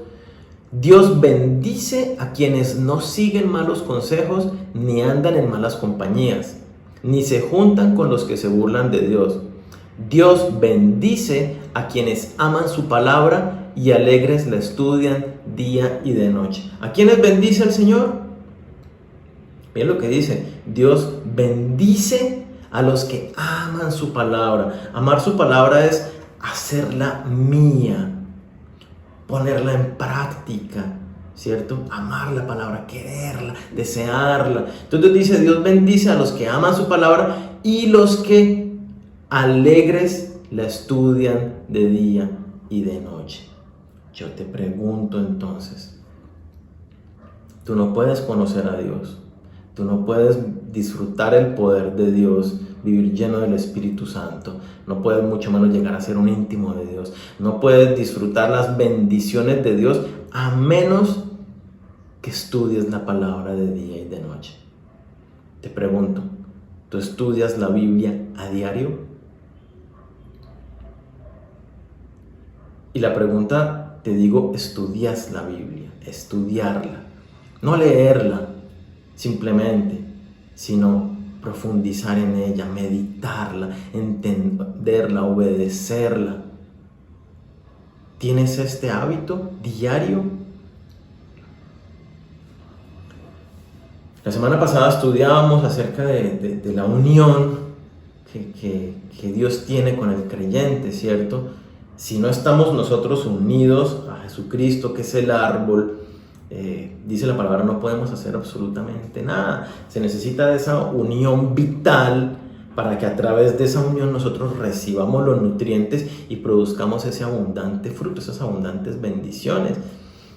Dios bendice a quienes no siguen malos consejos, ni andan en malas compañías, ni se juntan con los que se burlan de Dios. Dios bendice a quienes aman su palabra y alegres la estudian día y de noche. ¿A quiénes bendice el Señor? Miren lo que dice. Dios bendice a los que aman su palabra. Amar su palabra es hacerla mía, ponerla en práctica, ¿cierto? Amar la palabra, quererla, desearla. Entonces dice, Dios bendice a los que aman su palabra y los que alegres la estudian de día y de noche. Yo te pregunto entonces, tú no puedes conocer a Dios, tú no puedes disfrutar el poder de Dios, vivir lleno del Espíritu Santo, no puedes mucho menos llegar a ser un íntimo de Dios, no puedes disfrutar las bendiciones de Dios a menos que estudies la palabra de día y de noche. Te pregunto, ¿tú estudias la Biblia a diario? Y la pregunta, te digo, estudias la Biblia, estudiarla, no leerla simplemente, sino profundizar en ella, meditarla, entenderla, obedecerla. ¿Tienes este hábito diario? La semana pasada estudiábamos acerca de la unión que Dios tiene con el creyente, ¿cierto? Si no estamos nosotros unidos a Jesucristo, que es el árbol, dice la palabra, no podemos hacer absolutamente nada. Se necesita de esa unión vital para que a través de esa unión nosotros recibamos los nutrientes y produzcamos ese abundante fruto, esas abundantes bendiciones.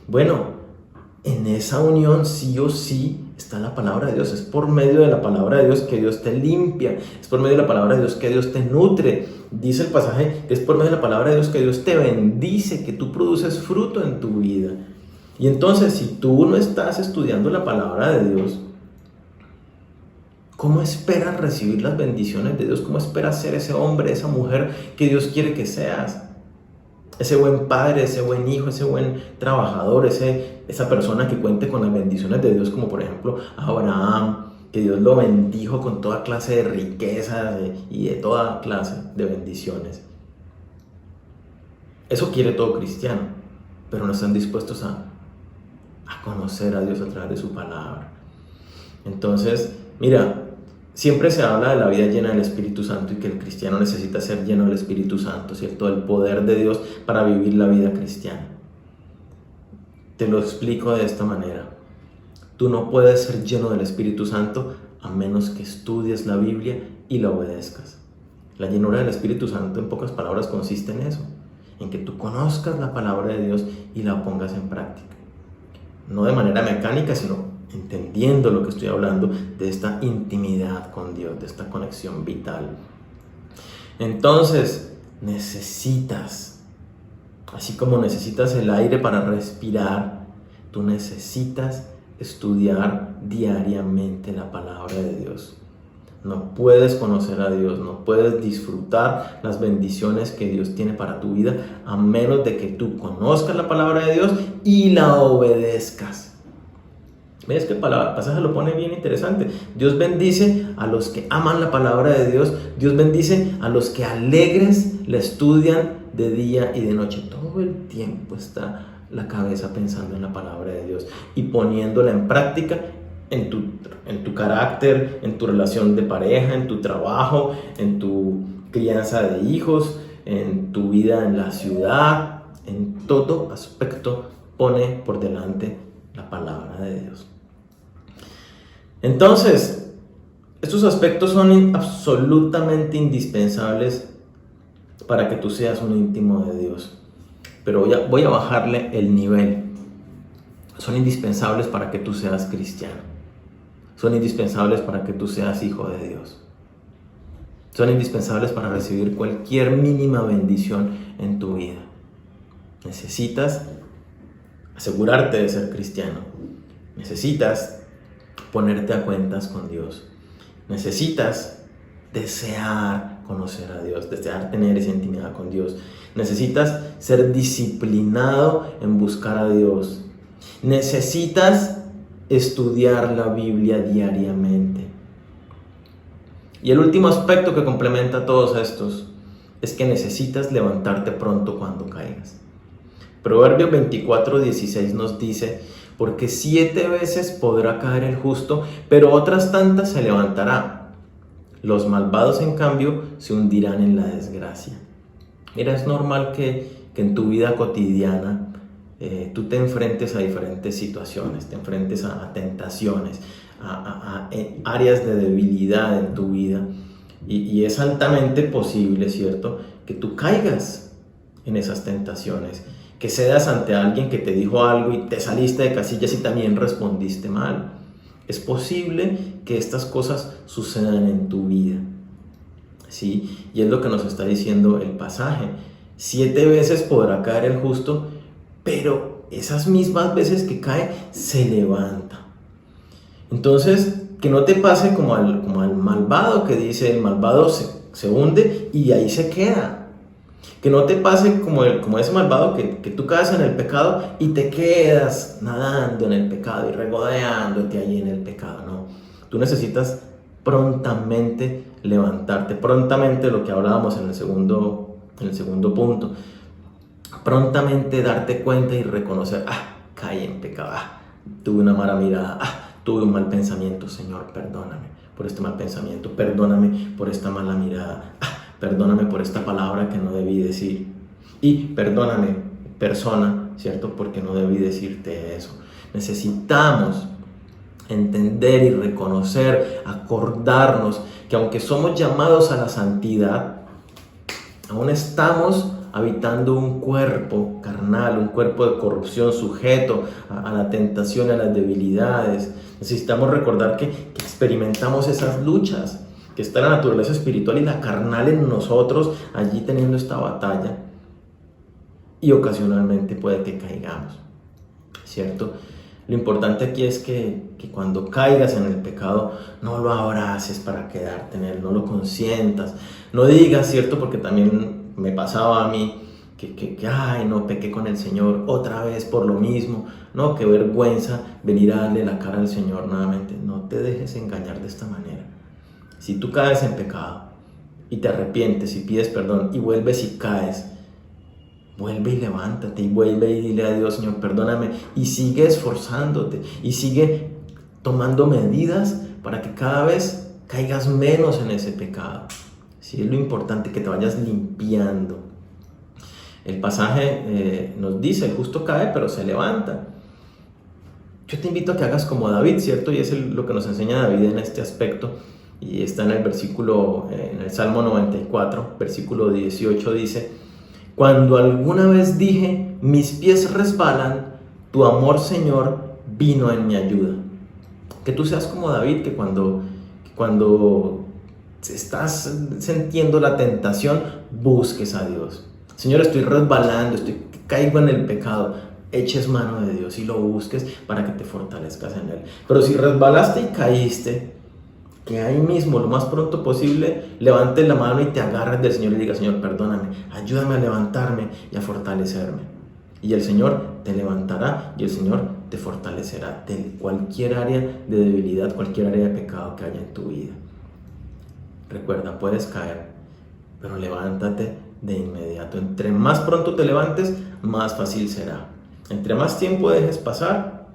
Bueno, en esa unión sí o sí está la palabra de Dios. Es por medio de la palabra de Dios que Dios te limpia, es por medio de la palabra de Dios que Dios te nutre. Dice el pasaje que es por medio de la palabra de Dios que Dios te bendice, que tú produces fruto en tu vida. Y entonces, si tú no estás estudiando la palabra de Dios, ¿cómo esperas recibir las bendiciones de Dios? ¿Cómo esperas ser ese hombre, esa mujer que Dios quiere que seas? Ese buen padre, ese buen hijo, ese buen trabajador, esa persona que cuente con las bendiciones de Dios, como por ejemplo Abraham, que Dios lo bendijo con toda clase de riqueza y de toda clase de bendiciones. Eso quiere todo cristiano, pero no están dispuestos a conocer a Dios a través de su palabra. Entonces, mira, siempre se habla de la vida llena del Espíritu Santo y que el cristiano necesita ser lleno del Espíritu Santo, ¿cierto? El poder de Dios para vivir la vida cristiana. Te lo explico de esta manera. Tú no puedes ser lleno del Espíritu Santo a menos que estudies la Biblia y la obedezcas. La llenura del Espíritu Santo, en pocas palabras, consiste en eso, en que tú conozcas la palabra de Dios y la pongas en práctica. No de manera mecánica, sino entendiendo lo que estoy hablando, de esta intimidad con Dios, de esta conexión vital. Entonces, necesitas, así como necesitas el aire para respirar, tú necesitas estudiar diariamente la palabra de Dios. No puedes conocer a Dios, no puedes disfrutar las bendiciones que Dios tiene para tu vida a menos de que tú conozcas la palabra de Dios y la obedezcas. ¿Ves que el pasaje lo pone bien interesante? Dios bendice a los que aman la palabra de Dios. Dios bendice a los que alegres la estudian de día y de noche. Todo el tiempo está la cabeza pensando en la palabra de Dios y poniéndola en práctica en tu carácter, en tu relación de pareja, en tu trabajo, en tu crianza de hijos, en tu vida en la ciudad. En todo aspecto pone por delante la palabra de Dios. Entonces, estos aspectos son absolutamente indispensables para que tú seas un íntimo de Dios. Pero voy a bajarle el nivel. Son indispensables para que tú seas cristiano. Son indispensables para que tú seas hijo de Dios. Son indispensables para recibir cualquier mínima bendición en tu vida. Necesitas asegurarte de ser cristiano. Necesitas ponerte a cuentas con Dios. Necesitas desear conocer a Dios, desear tener esa intimidad con Dios. Necesitas ser disciplinado en buscar a Dios. Necesitas estudiar la Biblia diariamente. Y el último aspecto que complementa todos estos es que necesitas levantarte pronto cuando caigas. Proverbios 24:16 nos dice: porque 7 veces podrá caer el justo, pero otras tantas se levantará. Los malvados, en cambio, se hundirán en la desgracia. Mira, es normal que en tu vida cotidiana tú te enfrentes a diferentes situaciones, te enfrentes a tentaciones, a áreas de debilidad en tu vida. Y es altamente posible, ¿cierto?, que tú caigas en esas tentaciones, que cedas ante alguien que te dijo algo y te saliste de casillas y también respondiste mal. Es posible que estas cosas sucedan en tu vida, ¿sí? Y es lo que nos está diciendo el pasaje. 7 veces podrá caer el justo, pero esas mismas veces que cae, se levanta. Entonces, que no te pase como al malvado, que dice: el malvado se hunde y ahí se queda. Que no te pase como ese malvado que tú caes en el pecado y te quedas nadando en el pecado y regodeándote ahí en el pecado. No, tú necesitas prontamente levantarte, prontamente, lo que hablábamos en el segundo punto, prontamente darte cuenta y reconocer: caí en pecado, tuve una mala mirada, tuve un mal pensamiento. Señor, perdóname por este mal pensamiento, perdóname por esta mala mirada, perdóname por esta palabra que no debí decir. Y perdóname, persona, ¿cierto?, porque no debí decirte eso. Necesitamos entender y reconocer, acordarnos que aunque somos llamados a la santidad, aún estamos habitando un cuerpo carnal, un cuerpo de corrupción, sujeto a la tentación, a las debilidades. Necesitamos recordar que experimentamos esas luchas, que está la naturaleza espiritual y la carnal en nosotros, allí teniendo esta batalla, y ocasionalmente puede que caigamos, ¿cierto? Lo importante aquí es que cuando caigas en el pecado, no lo abraces para quedarte en él, no lo consientas, no digas, ¿cierto?, porque también me pasaba a mí, ay, no, pequé con el Señor otra vez por lo mismo. No, qué vergüenza venir a darle la cara al Señor nuevamente. No te dejes engañar de esta manera. Si tú caes en pecado y te arrepientes y pides perdón y vuelves y caes, vuelve y levántate y vuelve y dile a Dios: Señor, perdóname, y sigue esforzándote y sigue tomando medidas para que cada vez caigas menos en ese pecado. Sí, es lo importante, que te vayas limpiando. El pasaje nos dice: el justo cae pero se levanta. Yo te invito a que hagas como David, ¿cierto? Y es lo que nos enseña David en este aspecto. Y está en el versículo, en el Salmo 94, versículo 18, dice: cuando alguna vez dije, mis pies resbalan, tu amor, Señor, vino en mi ayuda. Que tú seas como David, que cuando estás sintiendo la tentación, busques a Dios. Señor, estoy resbalando, caigo en el pecado. Eches mano de Dios y lo busques para que te fortalezcas en él. Pero si resbalaste y caíste, que ahí mismo, lo más pronto posible, levantes la mano y te agarres del Señor y digas: Señor, perdóname, ayúdame a levantarme y a fortalecerme. Y el Señor te levantará y el Señor te fortalecerá de cualquier área de debilidad, cualquier área de pecado que haya en tu vida. Recuerda, puedes caer, pero levántate de inmediato. Entre más pronto te levantes, más fácil será. Entre más tiempo dejes pasar,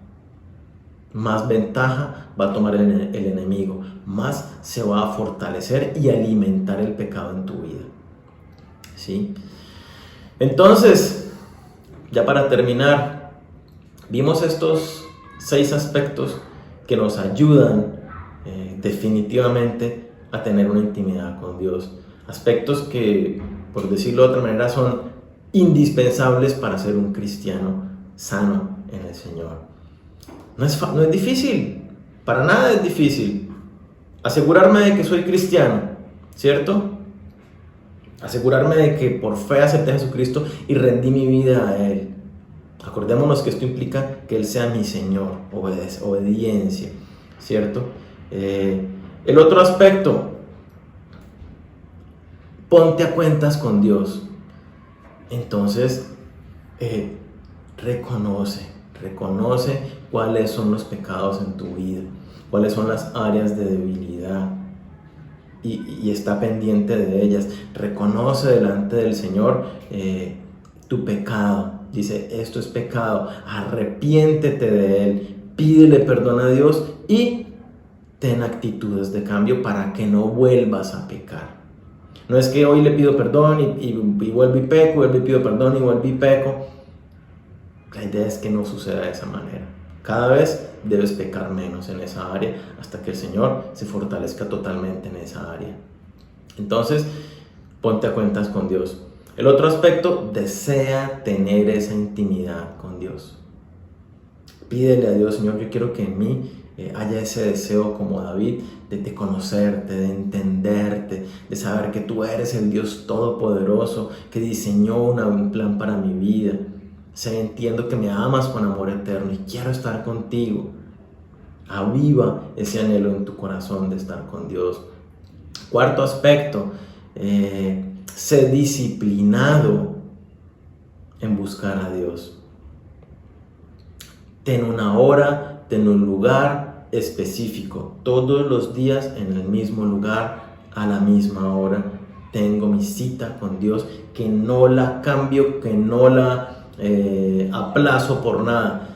más ventaja va a tomar el enemigo, más se va a fortalecer y alimentar el pecado en tu vida. ¿Sí? Entonces, ya para terminar, vimos estos 6 aspectos que nos ayudan definitivamente a tener una intimidad con Dios. Aspectos que, por decirlo de otra manera, son indispensables para ser un cristiano sano en el Señor. No es difícil, para nada es difícil. Asegurarme de que soy cristiano, ¿cierto? Asegurarme de que por fe acepté a Jesucristo y rendí mi vida a Él. Acordémonos que esto implica que Él sea mi Señor, obediencia, ¿cierto? El otro aspecto, ponte a cuentas con Dios. Entonces, reconoce cuáles son los pecados en tu vida, cuáles son las áreas de debilidad y está pendiente de ellas. Reconoce delante del Señor tu pecado. Dice, esto es pecado, arrepiéntete de él, pídele perdón a Dios y ten actitudes de cambio para que no vuelvas a pecar. No es que hoy le pido perdón y vuelvo y peco, vuelvo y pido perdón y vuelvo y peco. La idea es que no suceda de esa manera. Cada vez debes pecar menos en esa área hasta que el Señor se fortalezca totalmente en esa área. Entonces, ponte a cuentas con Dios. El otro aspecto, desea tener esa intimidad con Dios. Pídele a Dios, Señor, yo quiero que en mí haya ese deseo como David de conocerte, de entenderte, de saber que tú eres el Dios todopoderoso que diseñó un plan para mi vida. Entiendo que me amas con amor eterno y quiero estar contigo. Aviva ese anhelo en tu corazón de estar con Dios. Cuarto aspecto, sé disciplinado en buscar a Dios. Ten una hora, ten un lugar específico. Todos los días en el mismo lugar, a la misma hora. Tengo mi cita con Dios, que no la cambio, que no la aplazo por nada.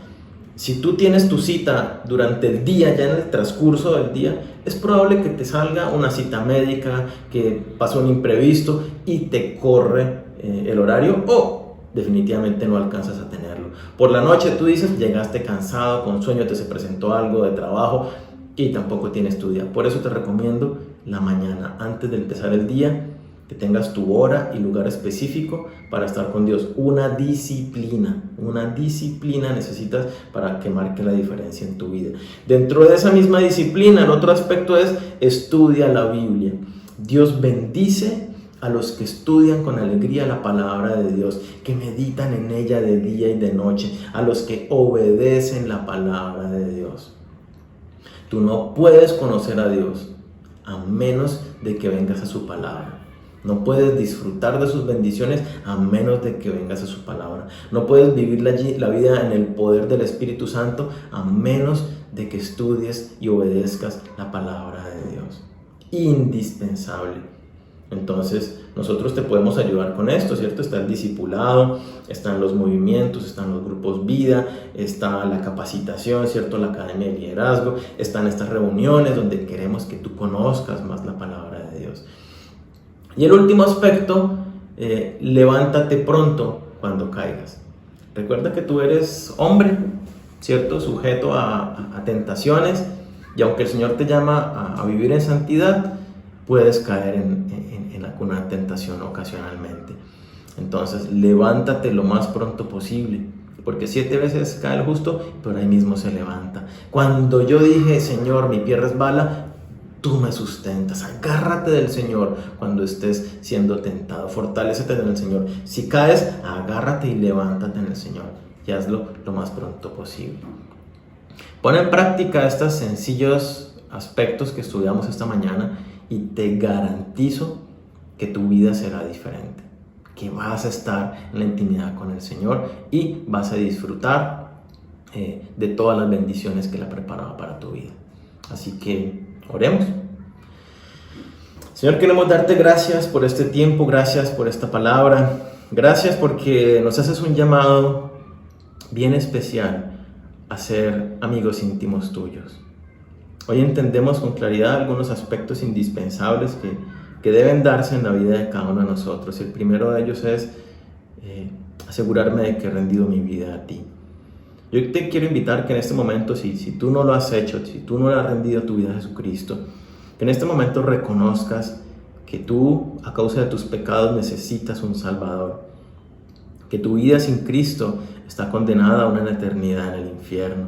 Si tú tienes tu cita durante el día, ya en el transcurso del día, es probable que te salga una cita médica, que pase un imprevisto y te corre el horario o definitivamente no alcanzas a tenerlo. Por la noche tú dices, llegaste cansado, con sueño, se presentó algo de trabajo y tampoco tienes tu día. Por eso te recomiendo la mañana, antes de empezar el día, que tengas tu hora y lugar específico para estar con Dios. Una disciplina necesitas para que marque la diferencia en tu vida. Dentro de esa misma disciplina, el otro aspecto es estudia la Biblia. Dios bendice a los que estudian con alegría la palabra de Dios, que meditan en ella de día y de noche, a los que obedecen la palabra de Dios. Tú no puedes conocer a Dios a menos de que vengas a su palabra. No puedes disfrutar de sus bendiciones a menos de que vengas a su palabra. No puedes vivir la vida en el poder del Espíritu Santo a menos de que estudies y obedezcas la palabra de Dios. Indispensable. Entonces, nosotros te podemos ayudar con esto, ¿cierto? Está el discipulado, están los movimientos, están los grupos vida, está la capacitación, ¿cierto? La academia de liderazgo, están estas reuniones donde queremos que tú conozcas más la palabra de Dios. Y el último aspecto, levántate pronto cuando caigas. Recuerda que tú eres hombre, ¿cierto? Sujeto a tentaciones, y aunque el Señor te llama a vivir en santidad, puedes caer en alguna tentación ocasionalmente. Entonces, levántate lo más pronto posible, porque 7 veces cae el justo, pero ahí mismo se levanta. Cuando yo dije, Señor, mi pie resbala, tú me sustentas. Agárrate del Señor cuando estés siendo tentado. Fortalécete en el Señor. Si caes, agárrate y levántate en el Señor. Y hazlo lo más pronto posible. Pon en práctica estos sencillos aspectos que estudiamos esta mañana y te garantizo que tu vida será diferente. Que vas a estar en la intimidad con el Señor y vas a disfrutar de todas las bendiciones que Él ha preparado para tu vida. Así que oremos. Señor, queremos darte gracias por este tiempo, gracias por esta palabra, gracias porque nos haces un llamado bien especial a ser amigos íntimos tuyos. Hoy entendemos con claridad algunos aspectos indispensables que deben darse en la vida de cada uno de nosotros. El primero de ellos es asegurarme de que he rendido mi vida a ti. Yo te quiero invitar que en este momento, si tú no lo has hecho, si tú no le has rendido tu vida a Jesucristo, que en este momento reconozcas que tú, a causa de tus pecados, necesitas un Salvador. Que tu vida sin Cristo está condenada a una eternidad en el infierno.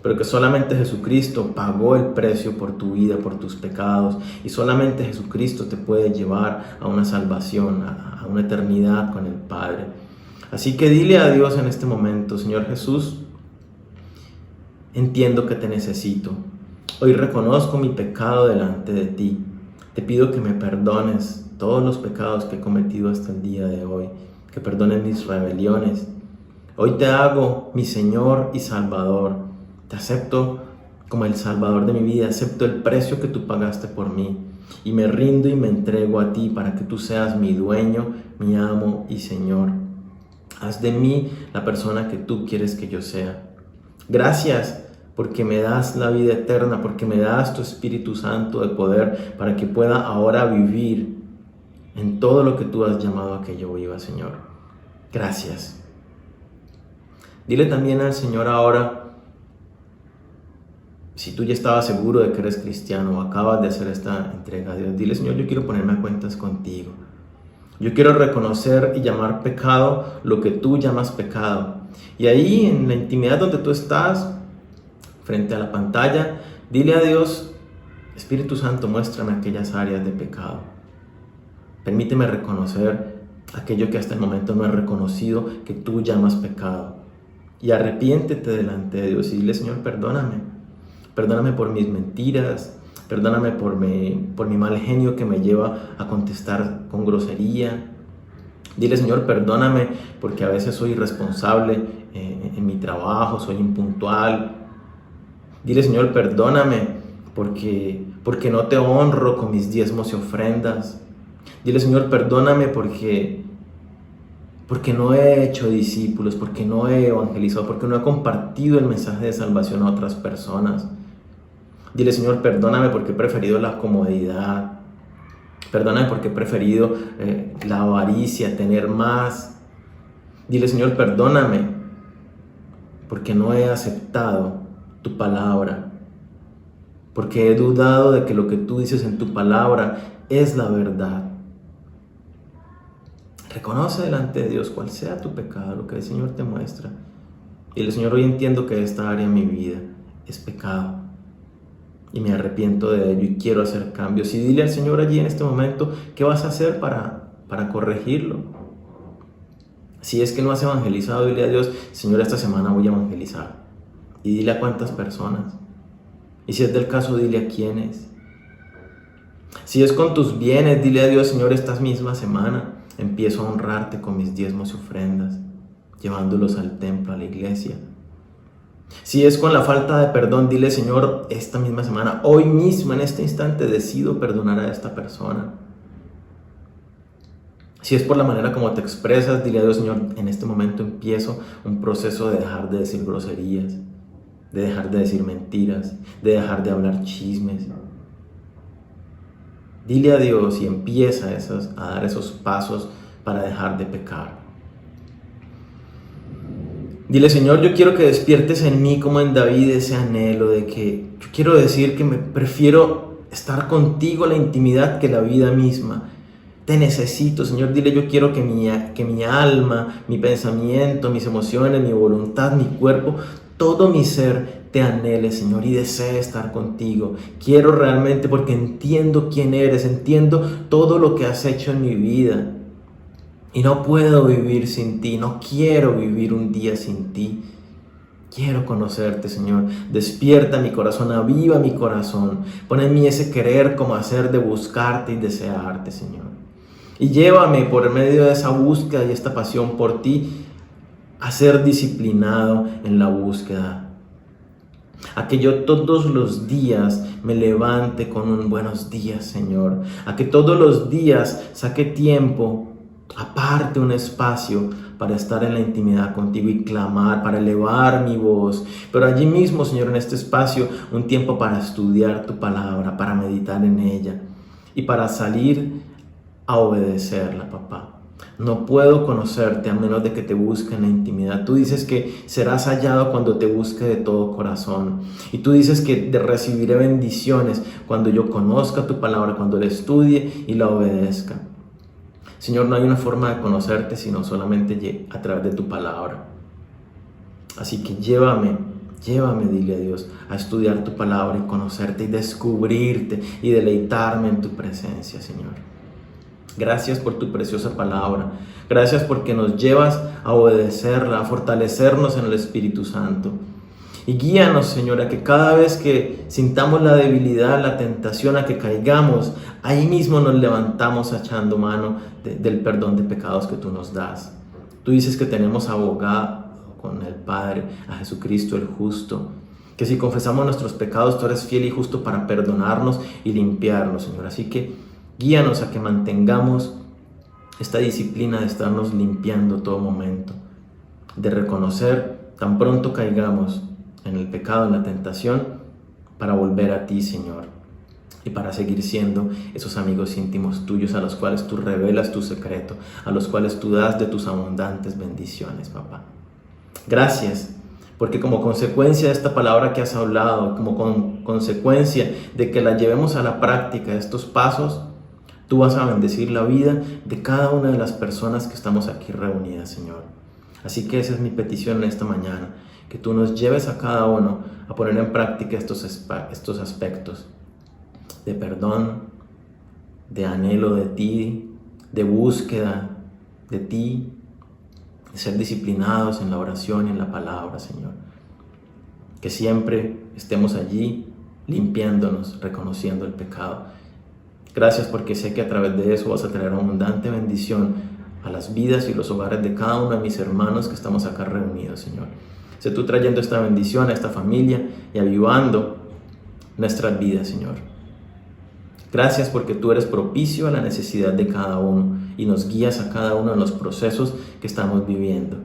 Pero que solamente Jesucristo pagó el precio por tu vida, por tus pecados. Y solamente Jesucristo te puede llevar a una salvación, a una eternidad con el Padre. Así que dile a Dios en este momento: Señor Jesús, entiendo que te necesito. Hoy reconozco mi pecado delante de ti. Te pido que me perdones todos los pecados que he cometido hasta el día de hoy. Que perdones mis rebeliones. Hoy te hago mi Señor y Salvador. Te acepto como el Salvador de mi vida. Acepto el precio que tú pagaste por mí. Y me rindo y me entrego a ti para que tú seas mi dueño, mi amo y Señor. Haz de mí la persona que tú quieres que yo sea. Gracias porque me das la vida eterna, porque me das tu Espíritu Santo de poder para que pueda ahora vivir en todo lo que tú has llamado a que yo viva, Señor. Gracias. Dile también al Señor ahora, si tú ya estabas seguro de que eres cristiano o acabas de hacer esta entrega a Dios, dile: Señor, yo quiero ponerme a cuentas contigo. Yo quiero reconocer y llamar pecado lo que tú llamas pecado. Y ahí, en la intimidad donde tú estás, frente a la pantalla, dile a Dios: Espíritu Santo, muéstrame aquellas áreas de pecado. Permíteme reconocer aquello que hasta el momento no he reconocido que tú llamas pecado. Y arrepiéntete delante de Dios y dile: Señor, perdóname. Perdóname por mis mentiras. Perdóname por mi mal genio que me lleva a contestar con grosería. Dile: Señor, perdóname porque a veces soy irresponsable en mi trabajo, soy impuntual. Dile: Señor, perdóname porque no te honro con mis diezmos y ofrendas. Dile: Señor, perdóname porque no he hecho discípulos, porque no he evangelizado, porque no he compartido el mensaje de salvación a otras personas. Dile: Señor, perdóname porque he preferido la comodidad. Perdóname porque he preferido la avaricia, tener más. Dile: Señor, perdóname porque no he aceptado tu palabra, porque he dudado de que lo que tú dices en tu palabra es la verdad. Reconoce delante de Dios cuál sea tu pecado, lo que el Señor te muestra. Dile: Señor, hoy entiendo que esta área de mi vida es pecado y me arrepiento de ello y quiero hacer cambios. Y dile al Señor allí en este momento qué vas a hacer para corregirlo. Si es que no has evangelizado, dile a Dios: Señor, esta semana voy a evangelizar. Y dile a cuántas personas. Y si es del caso, dile a quiénes. Si es con tus bienes, dile a Dios: Señor, esta misma semana empiezo a honrarte con mis diezmos y ofrendas, llevándolos al templo, a la iglesia. Si es con la falta de perdón, dile: Señor, esta misma semana, hoy mismo, en este instante, decido perdonar a esta persona. Si es por la manera como te expresas, dile a Dios: Señor, en este momento empiezo un proceso de dejar de decir groserías, de dejar de decir mentiras, de dejar de hablar chismes. Dile a Dios y empieza a dar esos pasos para dejar de pecar. Dile: Señor, yo quiero que despiertes en mí como en David ese anhelo de que yo quiero decir que me prefiero estar contigo en la intimidad que la vida misma. Te necesito, Señor. Dile: yo quiero que mi alma, mi pensamiento, mis emociones, mi voluntad, mi cuerpo, todo mi ser te anhele, Señor, y desee estar contigo. Quiero realmente, porque entiendo quién eres, entiendo todo lo que has hecho en mi vida. Y no puedo vivir sin ti, no quiero vivir un día sin ti. Quiero conocerte, Señor. Despierta mi corazón, aviva mi corazón. Pon en mí ese querer como hacer de buscarte y desearte, Señor. Y llévame por medio de esa búsqueda y esta pasión por ti a ser disciplinado en la búsqueda. A que yo todos los días me levante con un buenos días, Señor. A que todos los días saque tiempo, aparte un espacio para estar en la intimidad contigo y clamar, para elevar mi voz. Pero allí mismo, Señor, en este espacio, un tiempo para estudiar tu palabra, para meditar en ella y para salir a obedecerla, papá. No puedo conocerte a menos de que te busque en la intimidad. Tú dices que serás hallado cuando te busque de todo corazón. Y tú dices que recibiré bendiciones cuando yo conozca tu palabra, cuando la estudie y la obedezca. Señor, no hay una forma de conocerte sino solamente a través de tu palabra. Así que llévame, dile a Dios, a estudiar tu palabra y conocerte y descubrirte y deleitarme en tu presencia, Señor. Gracias por tu preciosa palabra. Gracias porque nos llevas a obedecerla, a fortalecernos en el Espíritu Santo. Y guíanos, Señor, a que cada vez que sintamos la debilidad, la tentación, a que caigamos, ahí mismo nos levantamos echando mano del perdón de pecados que tú nos das. Tú dices que tenemos abogado con el Padre, a Jesucristo el justo. Que si confesamos nuestros pecados, tú eres fiel y justo para perdonarnos y limpiarnos, Señor. Así que guíanos a que mantengamos esta disciplina de estarnos limpiando todo momento, de reconocer tan pronto caigamos en el pecado, en la tentación, para volver a ti, Señor, y para seguir siendo esos amigos íntimos tuyos a los cuales tú revelas tu secreto, a los cuales tú das de tus abundantes bendiciones, papá. Gracias, porque como consecuencia de esta palabra que has hablado, como consecuencia de que la llevemos a la práctica, estos pasos, tú vas a bendecir la vida de cada una de las personas que estamos aquí reunidas, Señor. Así que esa es mi petición en esta mañana, que tú nos lleves a cada uno a poner en práctica estos aspectos de perdón, de anhelo de ti, de búsqueda de ti, de ser disciplinados en la oración y en la palabra, Señor. Que siempre estemos allí limpiándonos, reconociendo el pecado. Gracias porque sé que a través de eso vas a traer abundante bendición a las vidas y los hogares de cada uno de mis hermanos que estamos acá reunidos, Señor. Sé tú trayendo esta bendición a esta familia y avivando nuestras vidas, Señor. Gracias porque tú eres propicio a la necesidad de cada uno y nos guías a cada uno en los procesos que estamos viviendo.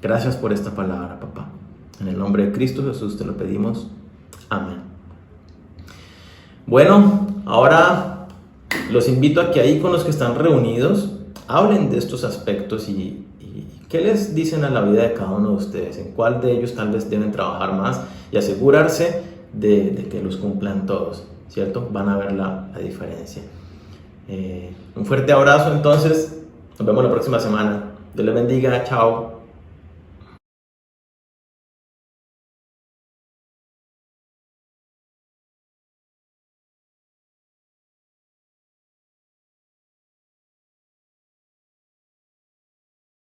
Gracias por esta palabra, papá. En el nombre de Cristo Jesús te lo pedimos. Amén. Bueno, ahora los invito a que ahí con los que están reunidos hablen de estos aspectos y qué les dicen a la vida de cada uno de ustedes, en cuál de ellos tal vez deben trabajar más y asegurarse de que los cumplan todos, ¿cierto? Van a ver la diferencia. Un fuerte abrazo entonces, nos vemos la próxima semana. Dios les bendiga, chao.